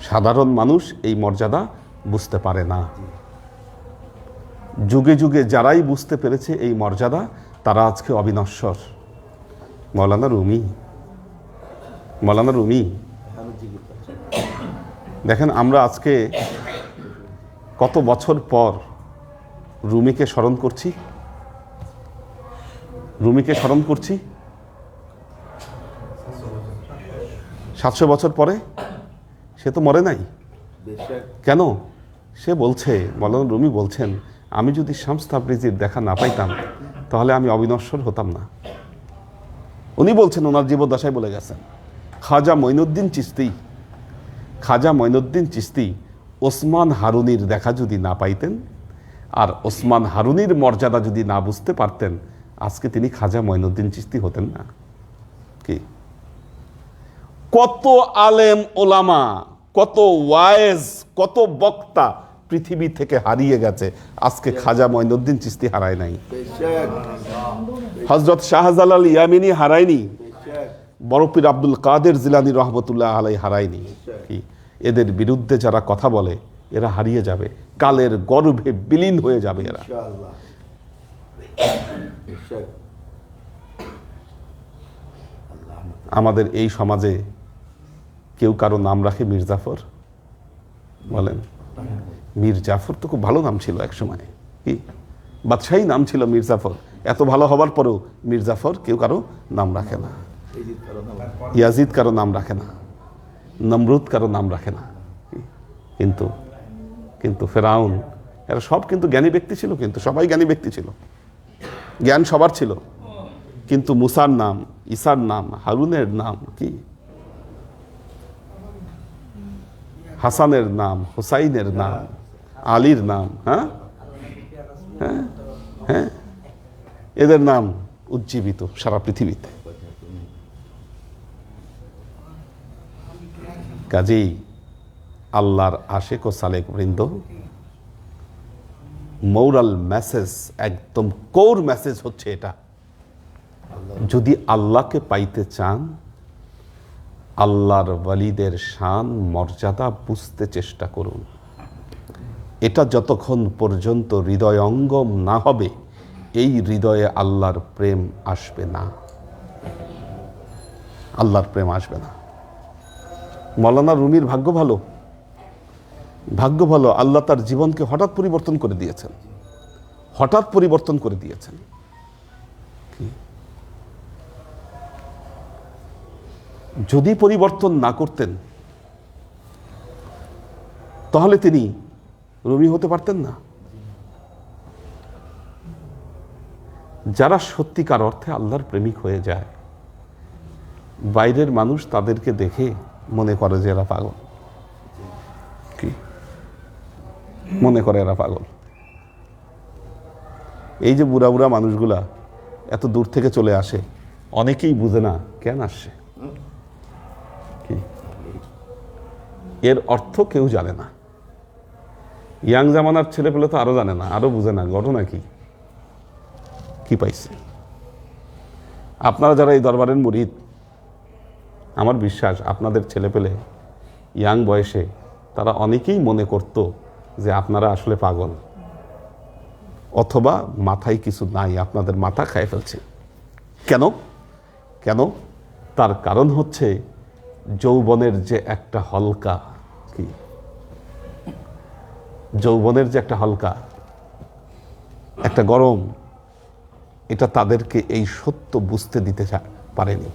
সাধারণ মানুষ এই মর্যাদা বুঝতে পারে না। যুগে যুগে যারাই বুঝতে পেরেছে এই মর্যাদা, তারা আজকে অবিনশ্বর। মৌলানা রুমি, দেখেন আমরা আজকে কত বছর পর রুমিকে স্মরণ করছি। 700 বছর পরে। সে তো মরে নাই। কেন? সে বলছে, মৌলানা রুমি বলছেন, আমি যদি শামস তাবরিজির দেখা না পাইতাম তাহলে আমি অবিনশ্বর হতাম না। উনি বলছেন, ওনার জীবদ্দশায় বলে গেছেন, খাজা মঈনুদ্দিন চিশতি ওসমান হারুনির দেখা যদি না পাইতেন আর ওসমান হারুনির মর্যাদা যদি না বুঝতে পারতেন, আজকে তিনি খাজা মঈনুদ্দিন চিশতি হতেন না। কি? কত আলেম ওলামা, কত ওয়ায়েজ, কত বক্তা পৃথিবী থেকে হারিয়ে গেছে, আজকে খাজা মঈনুদ্দিন চিশতি হারায় নাই। হযরত শাহজালাল ইয়ামিনী হারায়নি, বড় পীর আব্দুল কাদের জিলানী রহমতুল্লাহ আলাইহি হারায়নি। কি? এদের বিরুদ্ধে যারা কথা বলে এরা হারিয়ে যাবে, কালের গর্ভে বিলীন হয়ে যাবে এরা। আমাদের এই সমাজে কেউ কারো নাম রাখে মীর জাফর? বলেন, মীর জাফর তো খুব ভালো নাম ছিল এক সময়। কি? বাদশাহী নাম ছিল মীর জাফর। এত ভালো হবার পরেও মীর জাফর কেউ কারো নাম রাখে না। ইয়াজিদ কারো নাম রাখে না, নমরুদ কারো নাম রাখে না। কিন্তু ফেরাউন, এরা সব কিন্তু জ্ঞানী ব্যক্তি ছিল, কিন্তু সবাই জ্ঞানী ব্যক্তি ছিল, জ্ঞান সবার ছিল। কিন্তু মুসার নাম, ঈসার নাম, হারুনের নাম, কি হাসানের নাম, হুসাইনের নাম, আলীর নাম, হ্যাঁ হ্যাঁ হ্যাঁ, এদের নাম উজ্জীবিত সারা পৃথিবীতে। কাজেই আল্লাহর আশেক ও সালেক বৃন্দ, মোরাল মেসেজ, একদম কোর মেসেজ হচ্ছে এটা, যদি আল্লাহকে পাইতে চান, আল্লাহর ওয়ালিদের শান মর্যাদা বুঝতে চেষ্টা করুন। এটা যতক্ষণ পর্যন্ত হৃদয়ঙ্গম না হবে, এই হৃদয়ে আল্লাহর প্রেম আসবে না, আল্লাহর প্রেম আসবে না। মৌলানা রুমির ভাগ্য ভালো, আল্লাহ তার জীবনকে হঠাৎ পরিবর্তন করে দিয়েছেন। যদি পরিবর্তন না করতেন তাহলে তিনি রুমি হতে পারতেন না। যারা সত্যিকার অর্থে আল্লাহর প্রেমিক হয়ে যায়, বাইরের মানুষ তাদেরকে দেখে মনে করে যে এরা পাগল। কি মনে করে? এরা পাগল। এই যে বুড়া বুড়া মানুষগুলা এত দূর থেকে চলে আসে, অনেকেই বুঝে না কেন আসছে। কি এর অর্থ কেউ জানে না। ইয়াং জামানার ছেলেপেলে তো আরো জানে না, আরো বুঝে না ঘটনা কি পাইছে। আপনারা যারা এই দরবারের মুরিদ, আমার বিশ্বাস আপনাদের ছেলেপেলে ইয়াং বয়সে তারা অনেকেই মনে করত যে আপনারা আসলে পাগল, অথবা মাথায় কিছু নাই, আপনাদের মাথা খায় ফেলছে। কেন কেন তার কারণ হচ্ছে যৌবনের যে একটা হলকা, কি যৌবনের যে একটা হলকা, একটা গরম, এটা তাদেরকে এই সত্য বুঝতে দিতে পারেনি।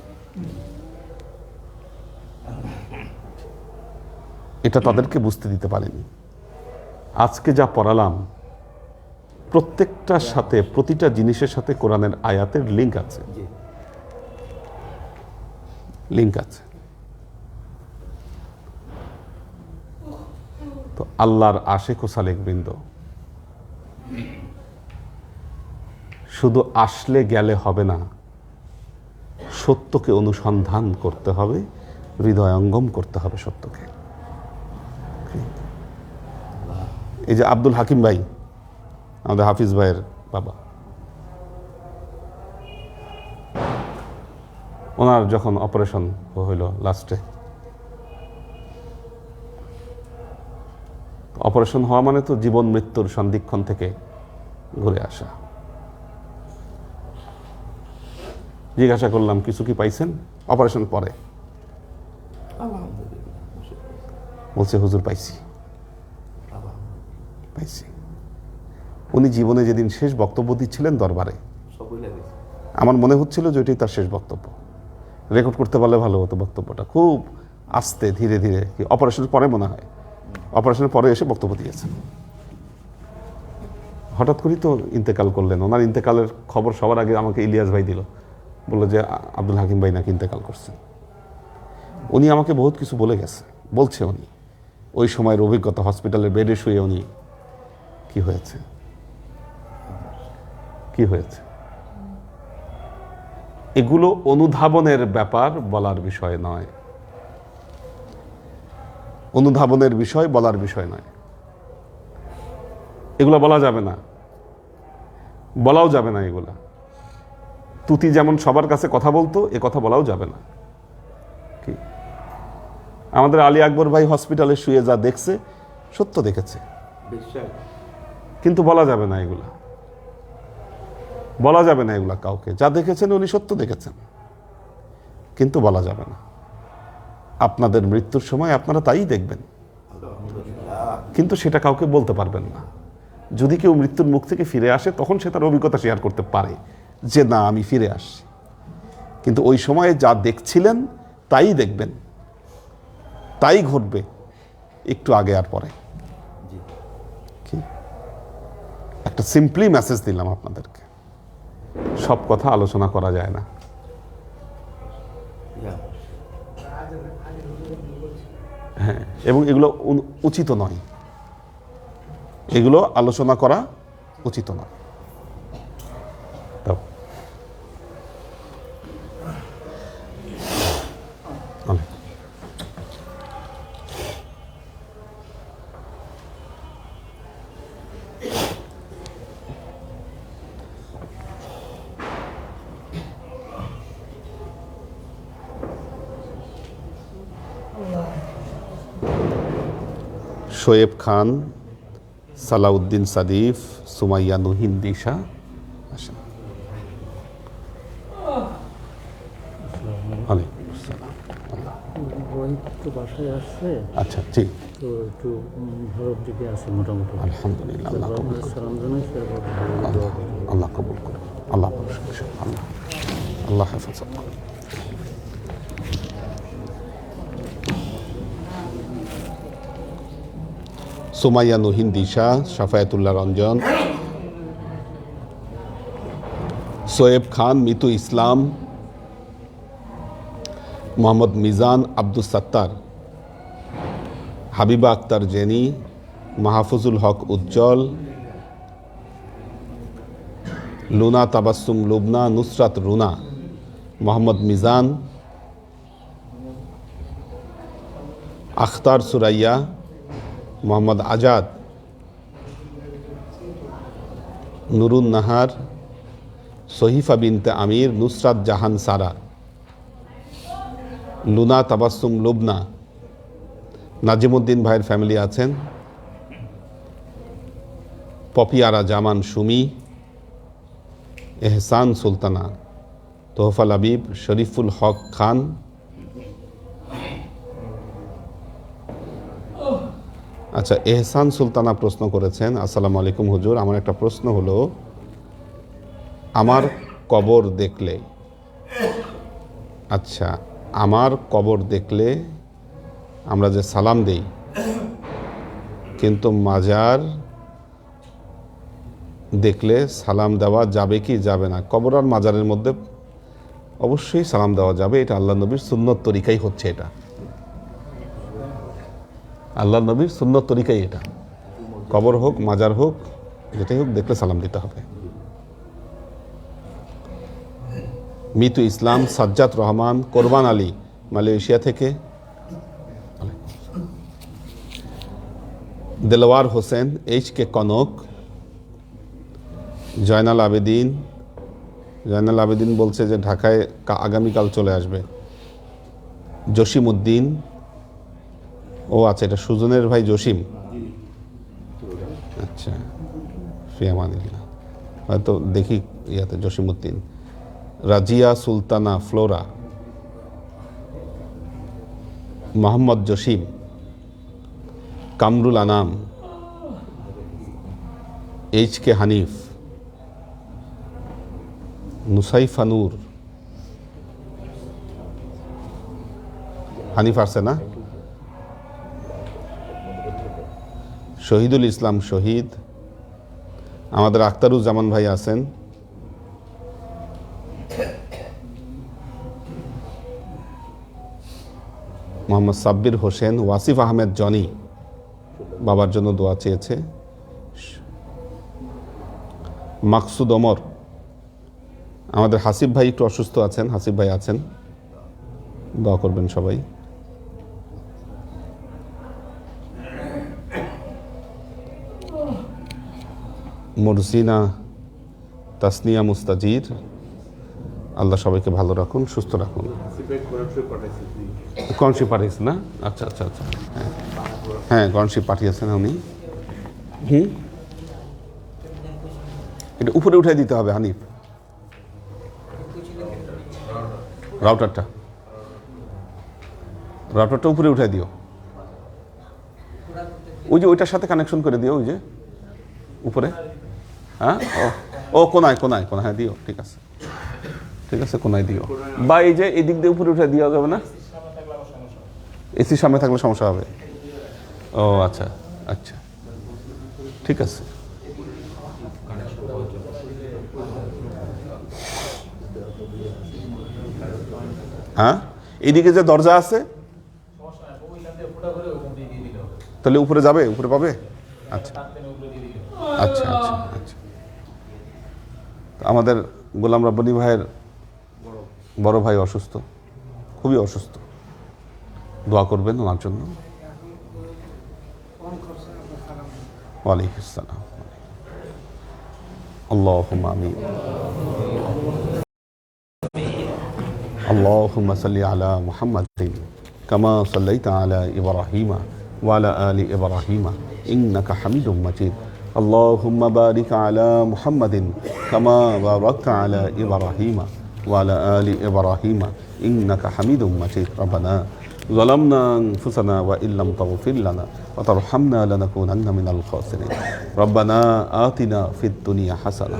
এটা তাদেরকে বুঝতে দিতে পারেনি। আজকে যা পড়ালাম প্রত্যেকটার সাথে, প্রতিটা জিনিসের সাথে কোরআনের আয়াতের লিঙ্ক আছে, জি। লিঙ্ক আছে। তো আল্লাহর আশিক ও সালেক বৃন্দ, শুধু আসলে গেলে হবে না, সত্যকে অনুসন্ধান করতে হবে, হৃদয়ঙ্গম করতে হবে সত্যকে। এই যে আব্দুল হাকিম ভাই, আমাদের হাফিজ ভাইয়ের বাবা, ওনার যখন অপারেশন হইল লাস্টে, অপারেশন হওয়া মানে তো জীবন মৃত্যুর সন্ধিক্ষণ থেকে ঘুরে আসা। জিজ্ঞাসা করলাম কিছু কি পাইছেন অপারেশন পরে? বলছে হুজুর পাইছি। উনি জীবনে যেদিন শেষ বক্তব্য দিচ্ছিলেন দরবারে, আমার মনে হচ্ছিল যে এটাই তার শেষ বক্তব্য। রেকর্ড করতে পারলে ভালো হতো বক্তব্যটা, খুব আস্তে ধীরে ধীরে, অপারেশনের পরে মনে হয়, অপারেশনের পরে এসে বক্তব্য দিয়েছেন। হঠাৎ করেই তো ইন্তেকাল করলেন। ওনার ইন্তেকালের খবর সবার আগে আমাকে ইলিয়াস ভাই দিল, বললো যে আব্দুল হাকিম ভাই নাকি ইন্তেকাল করছেন। উনি আমাকে বহুত কিছু বলে গেছে, বলছে উনি ওই সময়ের অভিজ্ঞতা, হসপিটালের বেডে শুয়ে উনি কি হয়েছে কি হয়েছে, এগুলো অনুধাবনের ব্যাপার, বলার বিষয় নয়। অনুধাবনের বিষয়, বলার বিষয় নয়। এগুলো বলা যাবে না, বলাও যাবে না। এগুলা তুতি যেমন সবার কাছে কথা বলতো, এ কথা বলাও যাবে না। কি আমাদের আলী আকবর ভাই হসপিটালে শুয়ে যা দেখছে, সত্য দেখেছে, কিন্তু বলা যাবে না এগুলা, বলা যাবে না এগুলা কাউকে। যা দেখেছেন উনি সত্য দেখেছেন, কিন্তু বলা যাবে না। আপনাদের মৃত্যুর সময় আপনারা তাই দেখবেন, কিন্তু সেটা কাউকে বলতে পারবেন না। যদি কেউ মৃত্যুর মুখ থেকে ফিরে আসে, তখন সে তার অভিজ্ঞতা শেয়ার করতে পারে যে না আমি ফিরে আসছি, কিন্তু ওই সময়ে যা দেখছিলেন তাই দেখবেন, তাই ঘটবে, একটু আগে আর পরে। কি একটা সিম্পলি মেসেজ দিলাম আপনাদেরকে, সব কথা আলোচনা করা যায় না। হ্যাঁ, এবং এগুলো উচিত নয়, এগুলো আলোচনা করা উচিত নয়। শোয়েব খান, সালাউদ্দিন সাদিফ, সুমাইয়া নুহিন দিশা আসেন। বাসায় আসছে, আচ্ছা ঠিক, তো একটু ভারত দিকে আছে মোটামুটি। আলহামদুলিল্লাহ, আল্লাহ কবুল করুন, সালাম জানাই, আল্লাহ কবুল করুন, আল্লাহ আল্লাহ আল্লাহ হেফাজত করুন। সুমাইয়া নুহিন দিশা, শাফায়াতুল্লাহ রঞ্জন, শোয়েব খান, মিতু ইসলাম, মোহাম্মদ মিজান, আব্দুস সাত্তার, হাবিবা আক্তার জেনি, মাহফুজুল হক উজ্জ্বল, লুনা তাবাসসুম লুবনা, নুসরাত রুনা, মোহাম্মদ মিজান, আখতার সুরাইয়া, মোহাম্মদ আজাদ, নুরুন নাহার, সহিফা বিনতে আমির, নুসরাত জাহান সারা, লুনা তাবাসসুম লুবনা, নাজিমুদ্দিন ভাইয়ের ফ্যামিলি আছেন, পপিয়ারা জামান সুমি, এহসান সুলতানা, তোহফাল আবিব, শরীফুল হক খান, আচ্ছা এহসান সুলতানা প্রশ্ন করেছেন, আসসালামু আলাইকুম হুজুর, আমার একটা প্রশ্ন হলো, আমার কবর দেখলে, আচ্ছা আমার কবর দেখলে আমরা যে সালাম দেই, কিন্তু মাজার দেখলে সালাম দেওয়া যাবে কি যাবে না? কবর আর মাজারের মধ্যে অবশ্যই সালাম দেওয়া যাবে, এটা আল্লাহ নবীর সুন্নত তরিকাই হচ্ছে, এটা আল্লাহ নবীর সুন্নত তরিকাই এটা। কবর হোক মাজার হোক যেটাই হোক দেখলে সালাম দিতে হবে। মিতু ইসলাম, সাজ্জাদ রহমান, কোরবান আলী মালয়েশিয়া থেকে, দেলোয়ার হোসেন, এইচ কে কনক, জয়নাল আবেদিন বলছে যে ঢাকায় আগামীকাল চলে আসবে। জসিম উদ্দিন, ও আচ্ছা এটা সুজনের ভাই জসিম, আচ্ছা ফিয়ামানিল্লাহ, হয়তো দেখি ইয়াতে জসিম উদ্দিন। রাজিয়া সুলতানা ফ্লোরা, মোহাম্মদ জসিম, কামরুল আনাম, এইচ কে হানিফ, নুসাইফা নূর, হানিফ আসছে না, শহীদুল ইসলাম শহীদ, আমাদের আখতারুজ্জামান ভাই আছেন, মোহাম্মদ সাব্বির হোসেন, ওয়াসিফ আহমেদ জনি বাবার জন্য দোয়া চেয়েছে, মাকসুদ ওমর, আমাদের হাসিব ভাই একটু অসুস্থ আছেন, হাসিব ভাই আছেন, দোয়া করবেন সবাই। মুরসিনা তাসনিয়া মুস্তাজির, আল্লাহ সবাইকে ভালো রাখুন, সুস্থ রাখুন। কনশি পাঠিয়েছেন না? আচ্ছা আচ্ছা আচ্ছা, হ্যাঁ কনশি পাঠিয়েছেন উনি। এটা উপরে উঠে দিতে হবে হানিফ, রাউটারটা উপরে উঠে দিও, ওই যে ওইটার সাথে কানেকশন করে দিও, ওই যে উপরে, হ্যাঁ ও কোনায়, হ্যাঁ দিও, ঠিক আছে কোনায় দিও, বা এই যে এই দিক দিয়ে উপরে উঠে দেওয়া যাবে না? এসি সামনে থাকলে সমস্যা হবে। ও আচ্ছা আচ্ছা ঠিক আছে। হ্যাঁ এইদিকে যে দরজা আছে তাহলে উপরে যাবে, উপরে পাবে। আচ্ছা আচ্ছা আচ্ছা আচ্ছা, আমাদের গোলাম রাব্বানী ভাইয়ের বড় ভাই অসুস্থ, খুবই অসুস্থ, দোয়া করবেন ওনার জন্য। ওয়ালাইকুম আসসালাম। আল্লাহুম্মা আমিন। আল্লাহুম্মা সাল্লি আলা মুহাম্মাদিন কামা সাল্লাইতা আলা ইব্রাহিমা ওয়া আলা আলি ইব্রাহিমা ইন্নাকা হামিদুম মাজিদ। আল্লাহুম্মা বারিক আলা মুহাম্মাদিন কামা বারাকতা আলা ইব্রাহিমা ওয়া আলা আলি ইব্রাহিমা ইন্নাকা হামিদুম মাজিদ। রব্বানা ظلمنا أنفسنا وإن لم تغفر لنا وترحمنا لنكونن من الخاسرين. ربنا آتنا في الدنيا حسنة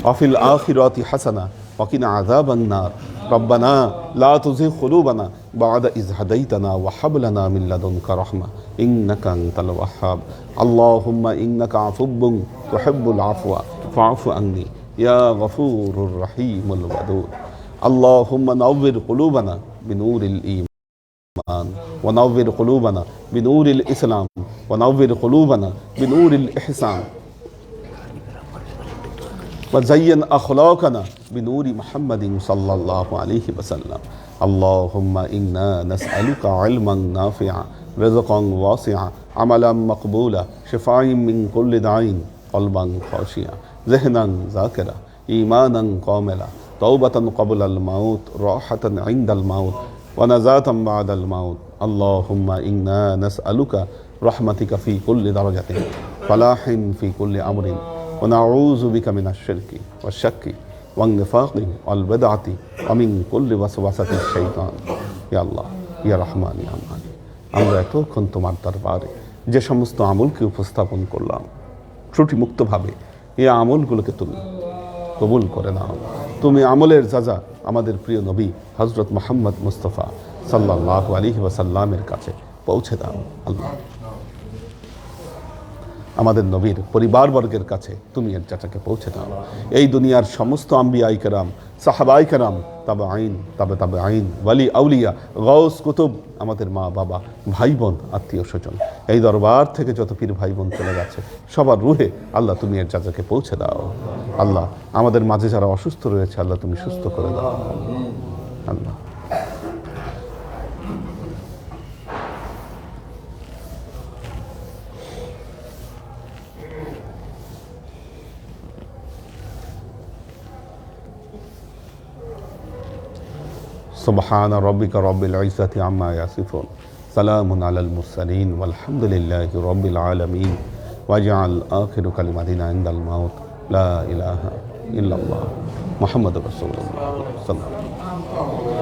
وفي الآخرة حسنة وقنا عذاب النار. ربنا لا تزغ قلوبنا بعد إذ هديتنا وهب لنا من لدنك رحمة إنك أنت الوهاب. اللهم إنك عفو تحب العفو فاعف عني يا غفور الرحيم الودود. اللهم نور قلوبنا بنور الإيمان ونور قلوبنا بنور الإسلام ونور قلوبنا بنور الإحسان وزين أخلاقنا بنور محمد صلى الله عليه وسلم. اللهم إنا نسألك علما نافعا رزقا واسعا عملا مقبولا شفاء من كل داء قلبا خاشعا ذهنا ذاكرا إيمانا كاملا توبة قبل الموت راحة عند الموت ونجاة بعد الموت اللهم إنا نسألك رحمتك في كل درجة فلاح في كل أمر ونعوذ بك من الشرك والشك والنفاق والبدعة ومن كل وسوسة الشيطان يا الله يا رحمن يا مالك আমরা এতক্ষণ তোমার দরবারে যে সমস্ত আমলকে উপস্থাপন করলাম ত্রুটি মুক্তভাবে এই আমলগুলোকে তুমি কবুল করে নাও। তুমি আমলের যাজা আমাদের প্রিয় নবী হযরত মুহাম্মদ মুস্তাফা সাল্লাল্লাহু আলাইহি ওয়াসাল্লামের কাছে পৌঁছে দাও। আল্লাহ আমাদের নবীর পরিবারবর্গের কাছে তুমি এর যাচাকে পৌঁছে দাও। এই দুনিয়ার সমস্ত আম্বিয়াই কেরাম, সাহাবাই কেরাম, তাবেঈন, তাবেঈন, ওয়ালি আউলিয়া, গাউস, কুতুব, আমাদের মা বাবা, ভাই বোন, আত্মীয় স্বজন, এই দরবার থেকে যত পীর ভাই বোন চলে গেছে সবার রুহে আল্লাহ তুমি এর যাচাকে পৌঁছে দাও। আল্লাহ আমাদের মাঝে যারা অসুস্থ রয়েছে আল্লাহ তুমি সুস্থ করে দাও। আল্লাহ سبحان ربك رب العزة عما يصفون سلام على المرسلين والحمد لله رب العالمين واجعل آخر كلمتنا عند الموت لا إله إلا الله محمد رسول الله صلى الله عليه وسلم